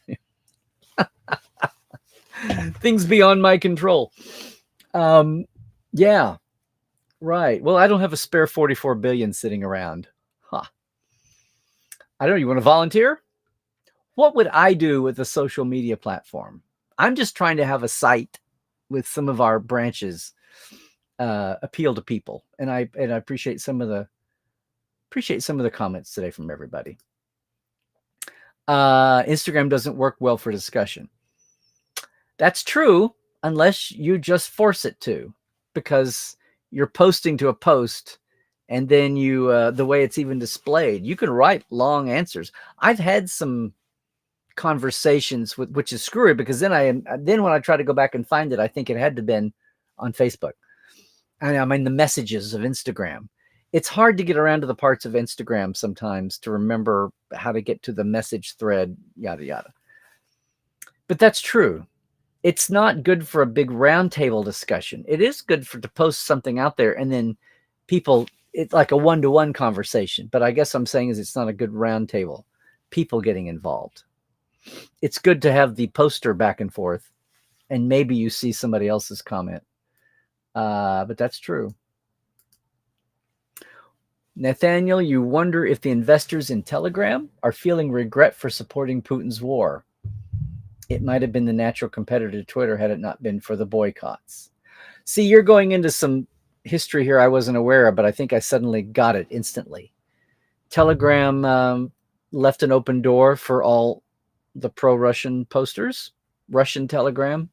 Things beyond my control. Yeah, right. Well, I don't have a spare 44 billion sitting around. Huh. I don't know. You want to volunteer? What would I do with a social media platform? I'm just trying to have a site with some of our branches appeal to people, and I appreciate some of the comments today from everybody. Instagram doesn't work well for discussion. That's true unless you just force it to, because you're posting to a post, and then you the way it's even displayed, you can write long answers. I've had some conversations with, which is screwy, because then when I try to go back and find it, I think it had to been on Facebook. And I mean the messages of Instagram. It's hard to get around to the parts of Instagram sometimes to remember how to get to the message thread, yada yada. But that's true. It's not good for a big roundtable discussion. It is good to post something out there, and then people, it's like a one-to-one conversation. But I guess I'm saying is it's not a good roundtable. People getting involved. It's good to have the poster back and forth, and maybe you see somebody else's comment. But that's true. Nathaniel, you wonder if the investors in Telegram are feeling regret for supporting Putin's war. It might have been the natural competitor to Twitter had it not been for the boycotts. See, you're going into some history here I wasn't aware of, but I think I suddenly got it instantly. Telegram left an open door for all the pro-Russian posters, Russian Telegram,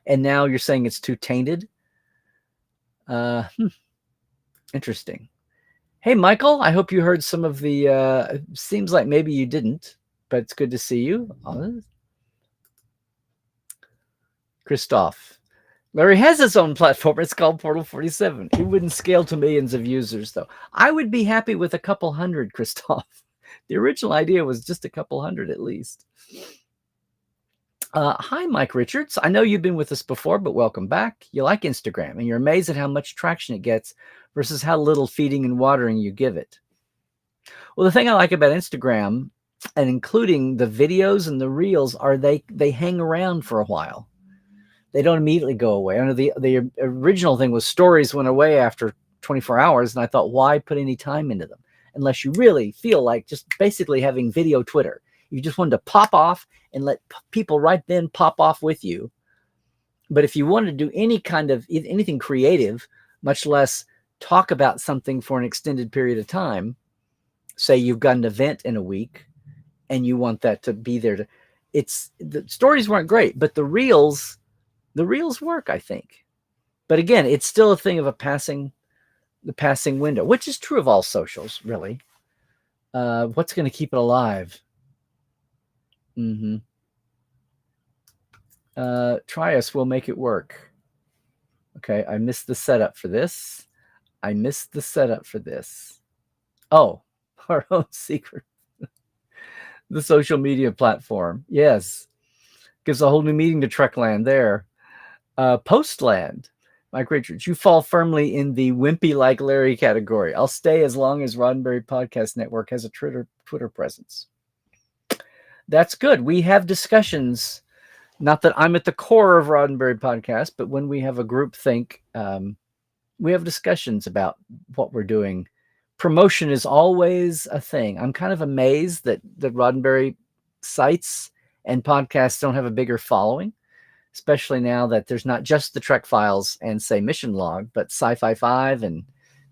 and now you're saying it's too tainted? Interesting. Hey, Michael, I hope you heard some of the, seems like maybe you didn't, but it's good to see you. Christoph. Larry has his own platform. It's called Portal 47. It wouldn't scale to millions of users, though. I would be happy with a couple hundred, Christoph. The original idea was just a couple hundred at least. Hi, Mike Richards. I know you've been with us before, but welcome back. You like Instagram, and you're amazed at how much traction it gets versus how little feeding and watering you give it. Well, the thing I like about Instagram, and including the videos and the reels, are they hang around for a while. They don't immediately go away. I know the original thing was stories went away after 24 hours, and I thought, why put any time into them? Unless you really feel like just basically having video Twitter. You just wanted to pop off and let people right then pop off with you. But if you wanted to do any kind of anything creative, much less talk about something for an extended period of time, say you've got an event in a week and you want that to be there, the stories weren't great, but the reels work, I think. But again, it's still a thing of the passing window, which is true of all socials, really. What's going to keep it alive? Try us, we'll make it work. Okay, I missed the setup for this. Oh, our own secret. The social media platform. Yes. Gives a whole new meaning to Trekland there. Postland. Mike Richards, you fall firmly in the wimpy like Larry category. I'll stay as long as Roddenberry Podcast Network has a Twitter presence. That's good. We have discussions. Not that I'm at the core of Roddenberry Podcast, but when we have a group think, we have discussions about what we're doing. Promotion is always a thing. I'm kind of amazed that the Roddenberry sites and podcasts don't have a bigger following, especially now that there's not just the Trek Files and, say, Mission Log, but Sci-Fi 5 and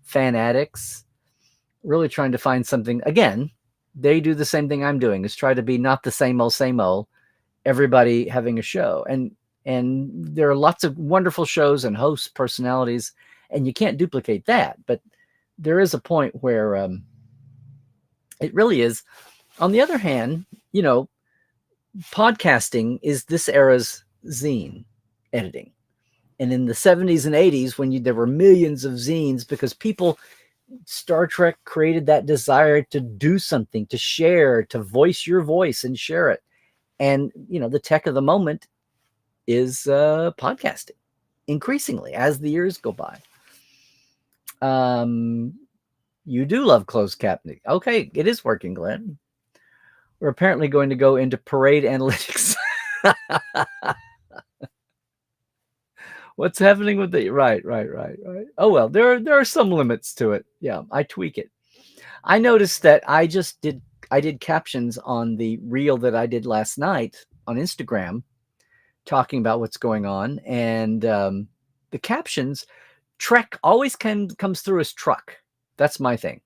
Fan Addicts. Really trying to find something. Again, they do the same thing I'm doing, is try to be not the same old, everybody having a show. And there are lots of wonderful shows and hosts, personalities, and you can't duplicate that. But there is a point where it really is. On the other hand, podcasting is this era's zine editing. And in the 70s and 80s, when there were millions of zines, because Star Trek created that desire to do something, to share, to voice your voice and share it. And, the tech of the moment is podcasting increasingly as the years go by. You do love closed captioning. Okay, it is working, Glenn. We're apparently going to go into parade analytics. What's happening with the right. Oh well, there are some limits to it. Yeah, I tweak it. I noticed that I did captions on the reel that I did last night on Instagram, talking about what's going on, and the captions, Trek always comes through as truck. That's my thing.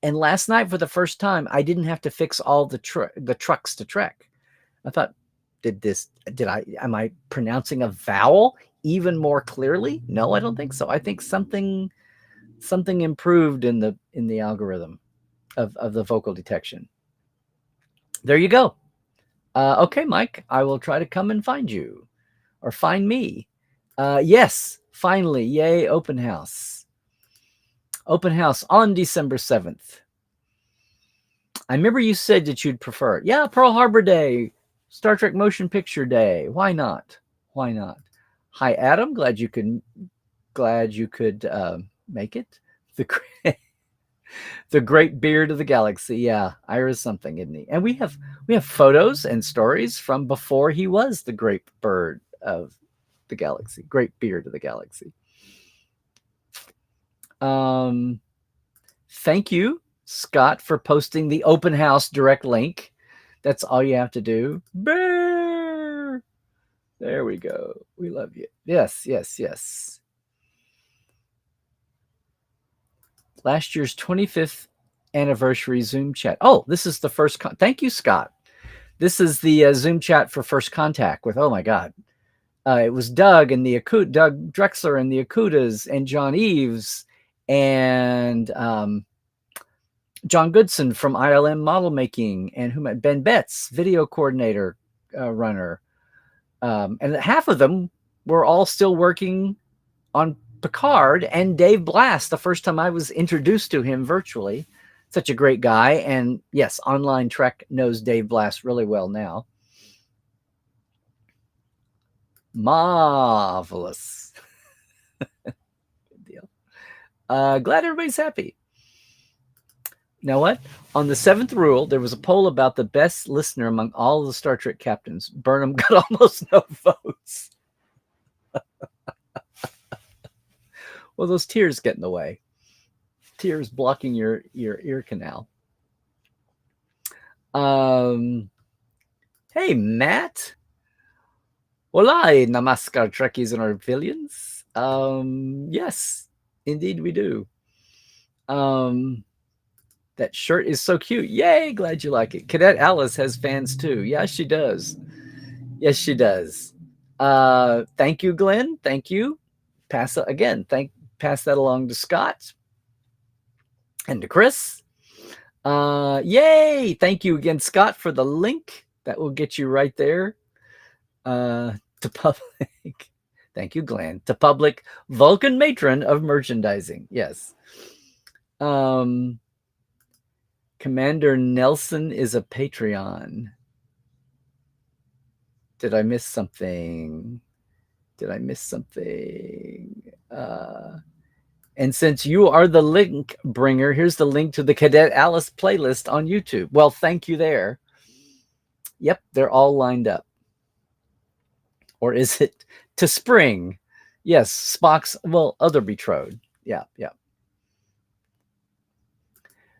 And last night, for the first time, I didn't have to fix all the trucks to Trek. I thought, am I pronouncing a vowel even more clearly? No, I don't think so. I think something improved in the algorithm of the vocal detection. There you go. Okay, Mike, I will try to come and find you, or find me. Yes, finally, yay, open house. Open house on December 7th. I remember you said that you'd prefer it. Yeah, Pearl Harbor Day, Star Trek Motion Picture Day. Why not? Why not? Hi, Adam. Glad you could make it. The great beard of the galaxy. Yeah, Ira's something, isn't he? And we have photos and stories from before he was the great bird of the galaxy, great beard of the galaxy. Thank you, Scott, for posting the open house direct link. That's all you have to do. Bear. There we go. We love you. Yes. Last year's 25th anniversary Zoom chat. Oh, this is the first. Thank you, Scott. This is the Zoom chat for First Contact with, oh my God. It was Doug Drexler and the Akutas and John Eves and John Goodson from ILM Model Making, and Ben Betts, video coordinator, runner. And half of them were all still working on Picard, and Dave Blass, the first time I was introduced to him virtually. Such a great guy. And yes, Online Trek knows Dave Blass really well now. Marvelous. Good deal. Glad everybody's happy. Now what? On the 7th rule, there was a poll about the best listener among all of the Star Trek captains. Burnham got almost no votes. Well, those tears get in the way. Tears blocking your ear canal. Hey, Matt. Hola, namaskar, Trekkies and our villains. Yes, indeed we do. That shirt is so cute. Yay, glad you like it. Cadet Alice has fans too. Yeah, she does. Yes, she does. Thank you, Glenn. Thank you. Pass that along to Scott and to Chris. Yay! Thank you again, Scott, for the link. That will get you right there. To public. Thank you, Glenn. To public Vulcan matron of merchandising. Yes. Commander Nelson is a Patreon. Did I miss something? And since you are the link bringer, here's the link to the Cadet Alice playlist on YouTube. Well, thank you there. Yep, they're all lined up. Or is it to spring? Yes, Spock's, other betrothed. Yeah.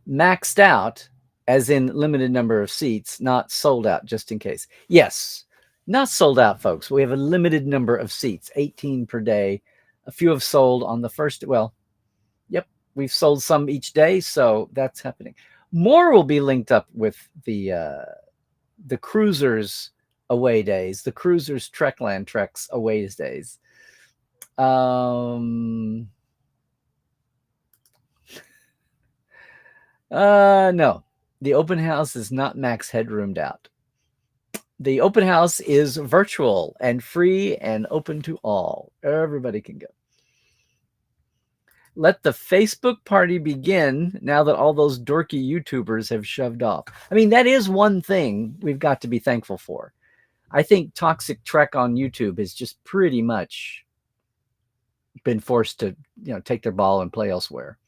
Maxed out, as in limited number of seats, not sold out, just in case. Yes, not sold out, folks. We have a limited number of seats, 18 per day. A few have sold on the first. Yep, we've sold some each day, so that's happening. More will be linked up with the cruisers away days, the cruisers Trekland Treks away days. No, the open house is not max headroomed out. The open house is virtual and free and open to all. Everybody can go. Let the Facebook party begin now that all those dorky YouTubers have shoved off. I mean, that is one thing we've got to be thankful for. I think Toxic Trek on YouTube has just pretty much been forced to, take their ball and play elsewhere.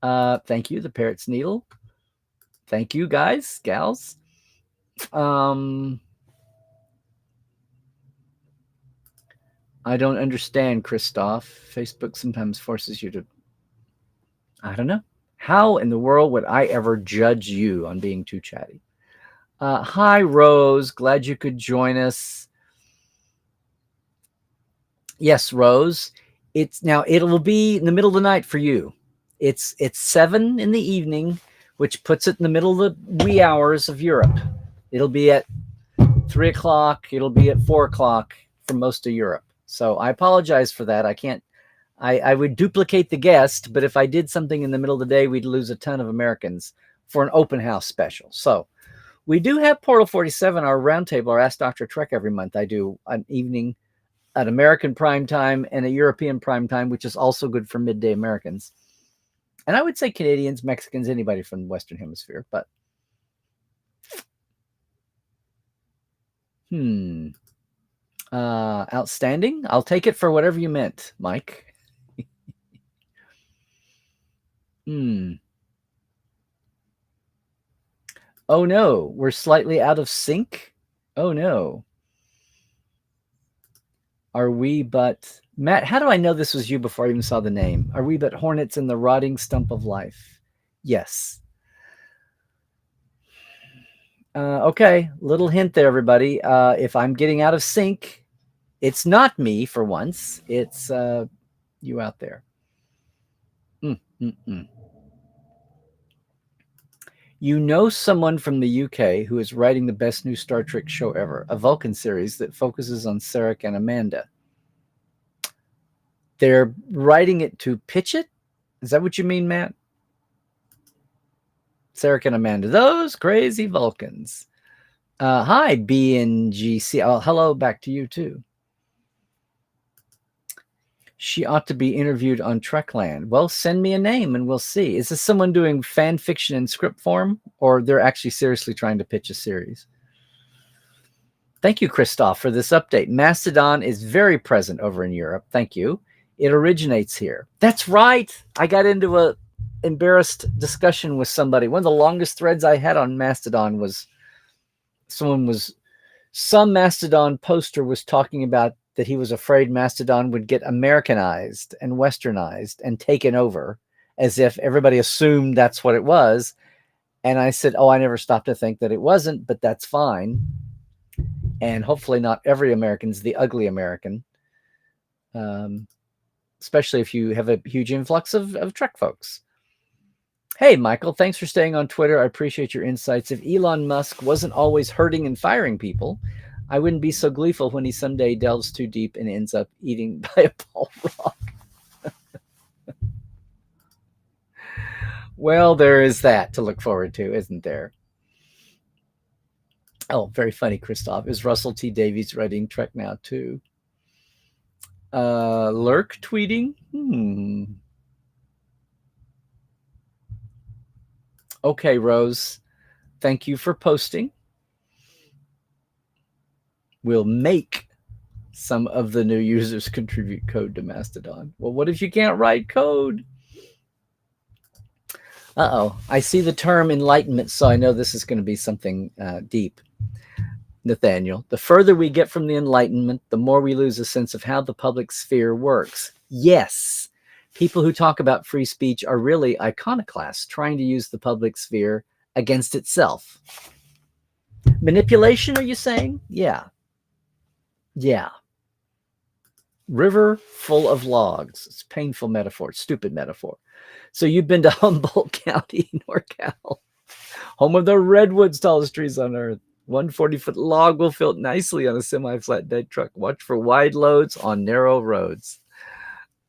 Thank you, the Parrot's Needle. Thank you, guys, gals. I don't understand, Christoph. Facebook sometimes forces you to, I don't know. How in the world would I ever judge you on being too chatty? Hi, Rose. Glad you could join us. Yes, Rose. It'll be in the middle of the night for you. It's 7 in the evening, which puts it in the middle of the wee hours of Europe. It'll be at 3 o'clock. It'll be at 4 o'clock for most of Europe. So I apologize for that. I would duplicate the guest, but if I did something in the middle of the day, we'd lose a ton of Americans for an open house special. So we do have Portal 47, our roundtable, our Ask Dr. Trek every month. I do an evening at American prime time and a European prime time, which is also good for midday Americans. And I would say Canadians, Mexicans, anybody from the Western Hemisphere, but outstanding. I'll take it for whatever you meant, Mike. Oh no, we're slightly out of sync. Oh no. Are we but Matt, how do I know this was you before I even saw the name? Are we but hornets in the rotting stump of life? Yes. Okay, little hint there, everybody. If I'm getting out of sync, it's not me for once. It's you out there. You know someone from the UK who is writing the best new Star Trek show ever, a Vulcan series that focuses on Sarek and Amanda. They're writing it to pitch it? Is that what you mean, Matt? Sarek and Amanda, those crazy Vulcans. Hi, BNGC. Oh, hello, back to you too. She ought to be interviewed on Trekland. Well, send me a name and we'll see. Is this someone doing fan fiction in script form, or they're actually seriously trying to pitch a series? Thank you, Christoph, for this update. Mastodon is very present over in Europe. Thank you. It originates here. That's right. I got into a embarrassed discussion with somebody. One of the longest threads I had on Mastodon was some Mastodon poster was talking about that he was afraid Mastodon would get Americanized and Westernized and taken over, as if everybody assumed that's what it was. And I said, I never stopped to think that it wasn't, but that's fine. And hopefully not every American's the ugly American, especially if you have a huge influx of Trek folks. Hey, Michael, thanks for staying on Twitter. I appreciate your insights. If Elon Musk wasn't always hurting and firing people, I wouldn't be so gleeful when he someday delves too deep and ends up eating by a ball rock. Well, there is that to look forward to, isn't there? Oh, very funny, Christoph. Is Russell T. Davies writing Trek now, too? Lurk tweeting? Okay, Rose. Thank you for posting. We'll make some of the new users contribute code to Mastodon. Well, what if you can't write code? I see the term enlightenment, so I know this is going to be something deep. Nathaniel, the further we get from the Enlightenment, the more we lose a sense of how the public sphere works. Yes, people who talk about free speech are really iconoclasts trying to use the public sphere against itself. Manipulation, are you saying? Yeah. River full of logs. It's a painful metaphor, stupid metaphor. So you've been to Humboldt County, NorCal, home of the redwoods, tallest trees on earth. 140-foot log will fit nicely on a semi-flat dead truck. Watch for wide loads on narrow roads.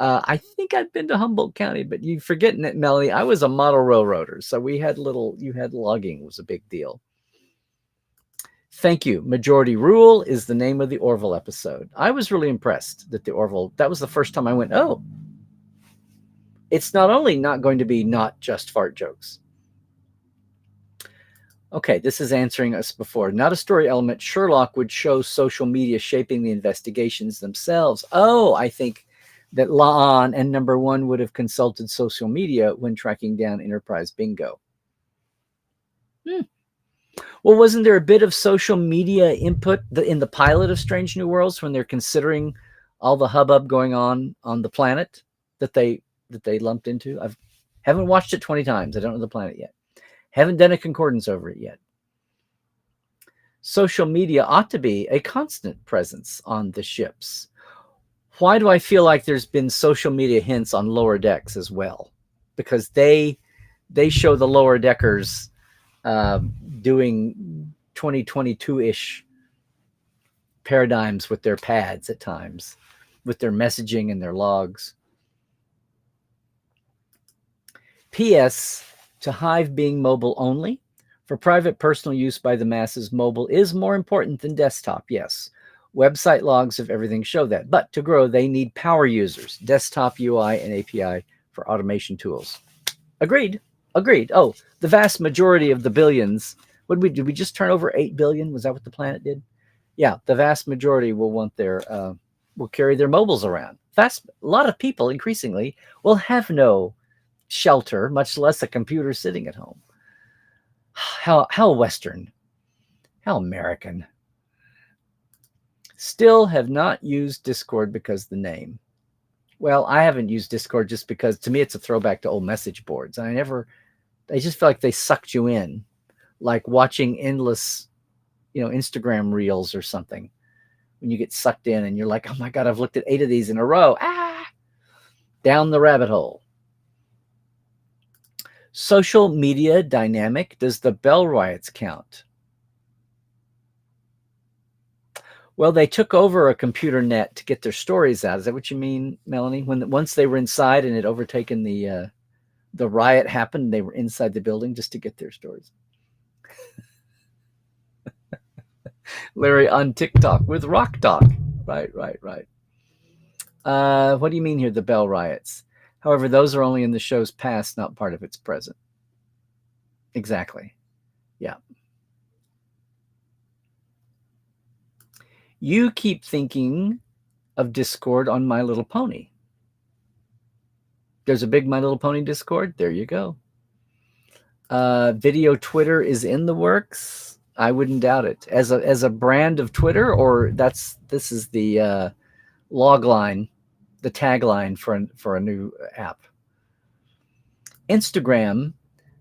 I think I've been to Humboldt County, but you're forgetting it, Melanie. I was a model railroader, so we had you had logging was a big deal. Thank you. Majority Rule is the name of the Orville episode. I was really impressed that the Orville, that was the first time I went, oh, it's not only not going to be not just fart jokes. Okay, this is answering us before. Not a story element. Sherlock would show social media shaping the investigations themselves. Oh, I think that La'an and Number One would have consulted social media when tracking down Enterprise Bingo. Well, wasn't there a bit of social media input in the pilot of Strange New Worlds when they're considering all the hubbub going on the planet that they lumped into? I haven't watched it 20 times. I don't know the planet yet. Haven't done a concordance over it yet. Social media ought to be a constant presence on the ships. Why do I feel like there's been social media hints on lower decks as well? Because they show the lower deckers doing 2022-ish paradigms with their pads at times, with their messaging and their logs. P.S. To Hive being mobile only. For private personal use by the masses, mobile is more important than desktop, yes. Website logs of everything show that. But to grow, they need power users, desktop UI and API for automation tools. Agreed. Oh, the vast majority of the billions, did we just turn over 8 billion? Was that what the planet did? Yeah, the vast majority will want will carry their mobiles around. A lot of people increasingly will have no shelter, much less a computer sitting at home. How Western, how American. Still have not used Discord because the name. Well, I haven't used Discord just because to me it's a throwback to old message boards. I just feel like they sucked you in, like watching endless, Instagram reels or something. When you get sucked in and you're like, oh my God, I've looked at 8 of these in a row. Down the rabbit hole. Social media dynamic. Does the Bell riots count? Well, they took over a computer net to get their stories out. Is that what you mean, Melanie? Once they were inside and had overtaken the riot happened, they were inside the building just to get their stories. Larry on TikTok with Rock Talk. Right. What do you mean here, the Bell riots? However, those are only in the show's past, not part of its present. Exactly. Yeah. You keep thinking of Discord on My Little Pony. There's a big My Little Pony Discord. There you go. Video Twitter is in the works. I wouldn't doubt it. As a brand of Twitter, or this is the log line, the tagline for a new app. Instagram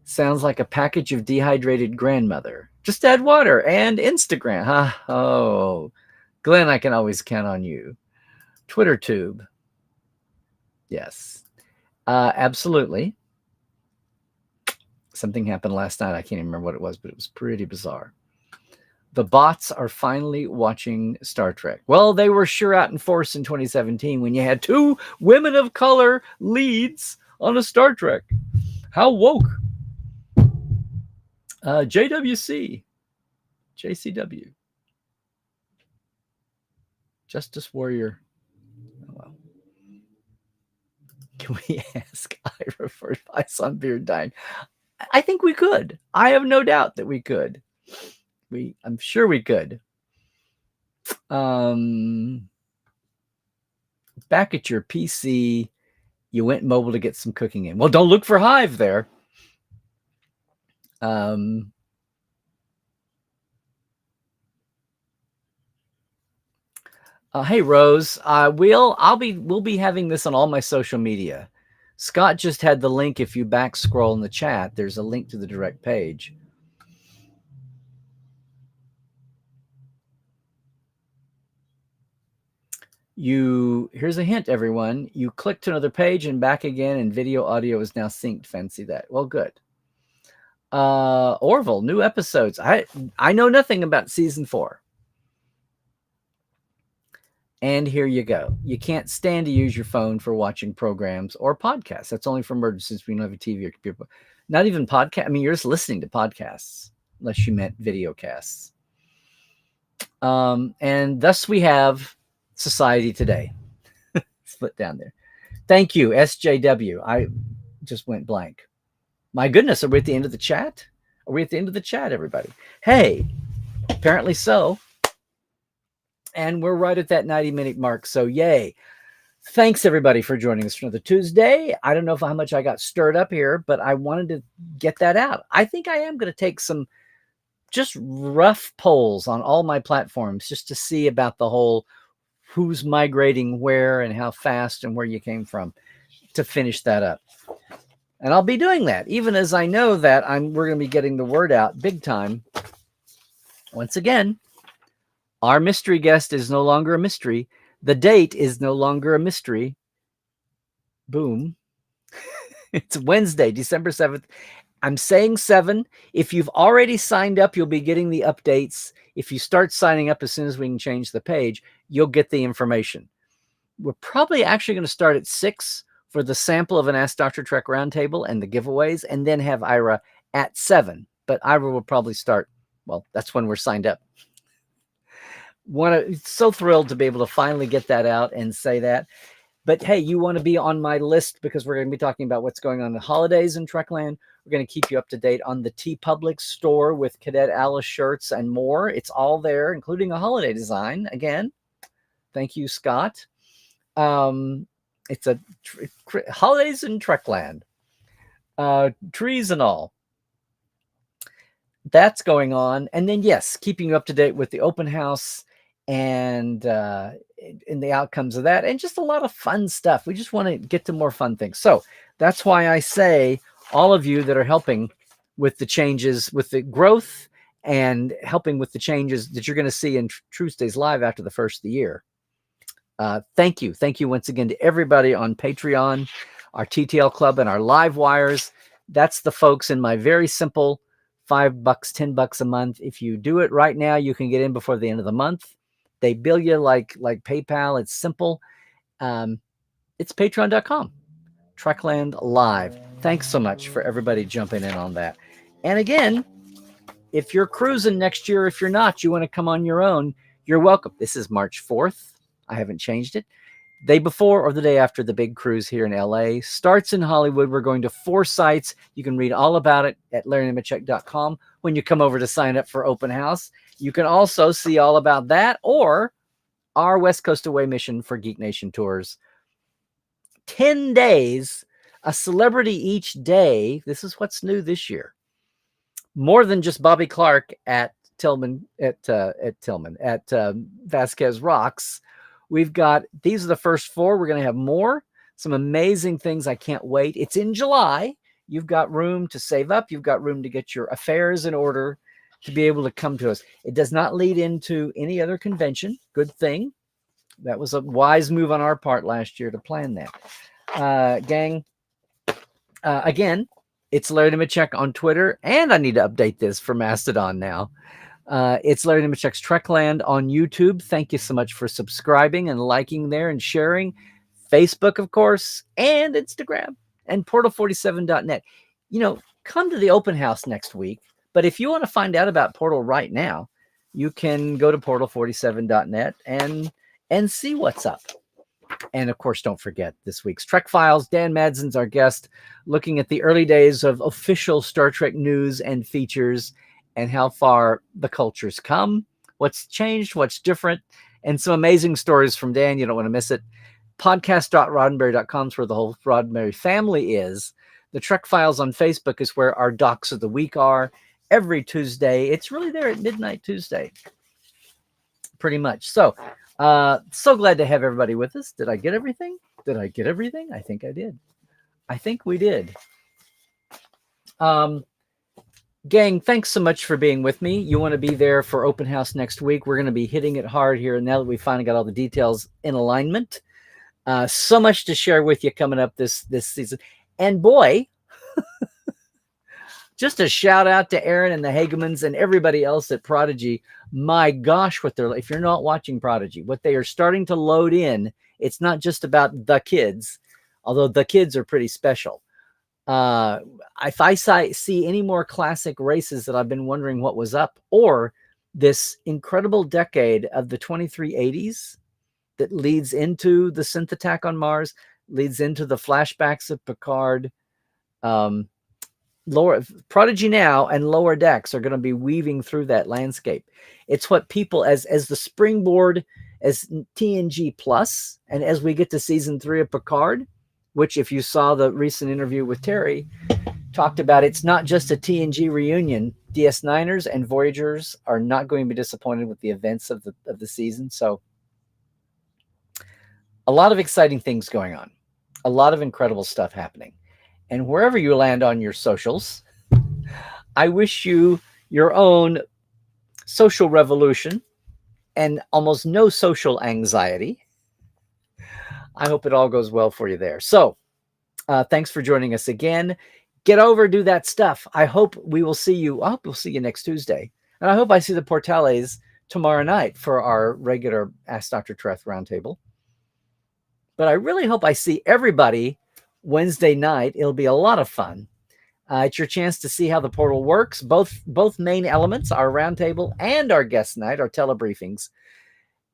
sounds like a package of dehydrated grandmother. Just add water and Instagram. Huh? Oh, Glenn, I can always count on you. Twitter tube. Yes, absolutely. Something happened last night. I can't even remember what it was, but it was pretty bizarre. The bots are finally watching Star Trek. Well, they were sure out in force in 2017 when you had 2 women of color leads on a Star Trek. How woke. JWC. JCW. Justice Warrior. Oh, well. Can we ask Ira for advice on beard dyeing? I think we could. I have no doubt that we could. I'm sure we could. Back at your PC, you went mobile to get some cooking in. Well, don't look for Hive there. Hey Rose, we'll be having this on all my social media. Scott just had the link. If you back scroll in the chat, there's a link to the direct page. Here's a hint, everyone. You click to another page and back again, and video audio is now synced. Fancy that. Well, good. Orville, new episodes. I know nothing about season 4. And here you go. You can't stand to use your phone for watching programs or podcasts. That's only for emergencies when you don't have a TV or computer. Not even podcast. I mean, you're just listening to podcasts, unless you meant video casts. And thus we have Society Today. Split down there. Thank you, SJW. I just went blank. My goodness, are we at the end of the chat? Are we at the end of the chat, everybody? Hey, apparently so. And we're right at that 90-minute mark. So yay. Thanks, everybody, for joining us for another Tuesday. I don't know how much I got stirred up here, but I wanted to get that out. I think I am going to take some just rough polls on all my platforms just to see about the whole who's migrating where and how fast and where you came from to finish that up. And I'll be doing that, even as I know that we're going to be getting the word out big time. Once again, our mystery guest is no longer a mystery. The date is no longer a mystery. Boom. It's Wednesday, December 7th. I'm saying 7. If you've already signed up, you'll be getting the updates. If you start signing up as soon as we can change the page, you'll get the information. We're probably actually going to start at 6 for the sample of an Ask Dr. Trek roundtable and the giveaways, and then have Ira at 7. But Ira will probably start, well, that's when we're signed up. So thrilled to be able to finally get that out and say that. But hey, you want to be on my list because we're going to be talking about what's going on in the holidays in Trekland. We're going to keep you up to date on the TeePublic store with Cadet Alice shirts and more. It's all there, including a holiday design. Again, thank you, Scott. It's a holidays in Trekland, trees and all. That's going on. And then, yes, keeping you up to date with the open house and in the outcomes of that, and just a lot of fun stuff. We just want to get to more fun things. So that's why I say all of you that are helping with the changes, with the growth and helping with the changes that you're going to see in Truth Stays Live after the first of the year. Thank you. Thank you once again to everybody on Patreon, our TTL Club, and our live wires. That's the folks in my very simple $5, $10 a month. If you do it right now, you can get in before the end of the month. They bill you like PayPal. It's simple. It's patreon.com. Trekland Live. Thanks so much for everybody jumping in on that. And again, if you're cruising next year, if you're not, you want to come on your own, you're welcome. This is March 4th. I haven't changed it. Day before or the day after the big cruise here in LA. Starts in Hollywood. We're going to 4 sites. You can read all about it at LarryNemechek.com when you come over to sign up for open house. You can also see all about that or our West Coast Away mission for Geek Nation tours. 10 days, a celebrity each day. This is what's new this year. More than just Bobby Clark at Vasquez Rocks. We've got, these are the first 4. We're going to have more, some amazing things. I can't wait. It's in July. You've got room to save up. You've got room to get your affairs in order to be able to come to us. It does not lead into any other convention. Good thing. That was a wise move on our part last year to plan that. Gang, again, it's Larry Nemechek on Twitter, and I need to update this for Mastodon now. It's Larry Nemechek's Trekland on YouTube. Thank you so much for subscribing and liking there and sharing. Facebook, of course, and Instagram, and portal47.net. You know, come to the open house next week. But if you want to find out about Portal right now, you can go to portal47.net and see what's up. And of course, don't forget this week's Trek Files. Dan Madsen's our guest, looking at the early days of official Star Trek news and features and how far the culture's come, what's changed, what's different, and some amazing stories from Dan. You don't want to miss it. Podcast.roddenberry.com is where the whole Roddenberry family is. The Trek Files on Facebook is where our docs of the week are. Every Tuesday. It's really there at midnight Tuesday. Pretty much. So, so glad to have everybody with us. Did I get everything? Did I get everything? I think I did. I think we did. Gang, thanks so much for being with me. You want to be there for open house next week. We're going to be hitting it hard here now that we finally got all the details in alignment. So much to share with you coming up this season. And boy, just a shout out to Aaron and the Hagemans and everybody else at Prodigy. My gosh, if you're not watching Prodigy, what they are starting to load in, it's not just about the kids, although the kids are pretty special. If I see any more classic races that I've been wondering what was up, or this incredible decade of the 2380s that leads into the synth attack on Mars, leads into the flashbacks of Picard, Lower Prodigy Now and Lower Decks are going to be weaving through that landscape. It's what people as the springboard, as TNG Plus, and as we get to season 3 of Picard, which if you saw the recent interview with Terry, talked about, it's not just a TNG reunion. DS9ers and Voyagers are not going to be disappointed with the events of the season. So a lot of exciting things going on, a lot of incredible stuff happening. And wherever you land on your socials, I wish you your own social revolution and almost no social anxiety. I hope it all goes well for you there. So thanks for joining us again. Get over, do that stuff. I hope we will see you. I hope we'll see you next Tuesday. And I hope I see the Portales tomorrow night for our regular Ask Dr. Treth roundtable. But I really hope I see everybody Wednesday night. It'll be a lot of fun. It's your chance to see how the portal works. Both main elements, our roundtable and our guest night, our telebriefings,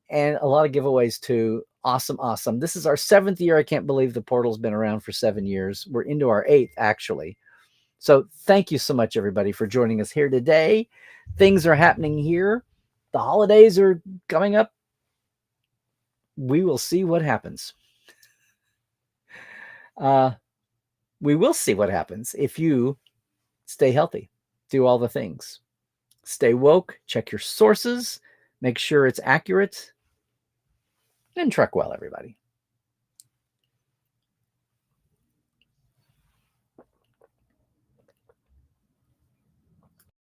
and a lot of giveaways too. Awesome. This is our 7th year. I can't believe the portal's been around for 7 years. We're into our 8th, actually. So thank you so much, everybody, for joining us here today. Things are happening here. The holidays are coming up. We will see what happens. We will see what happens if you stay healthy, do all the things, stay woke, check your sources, make sure it's accurate, and trek well, everybody.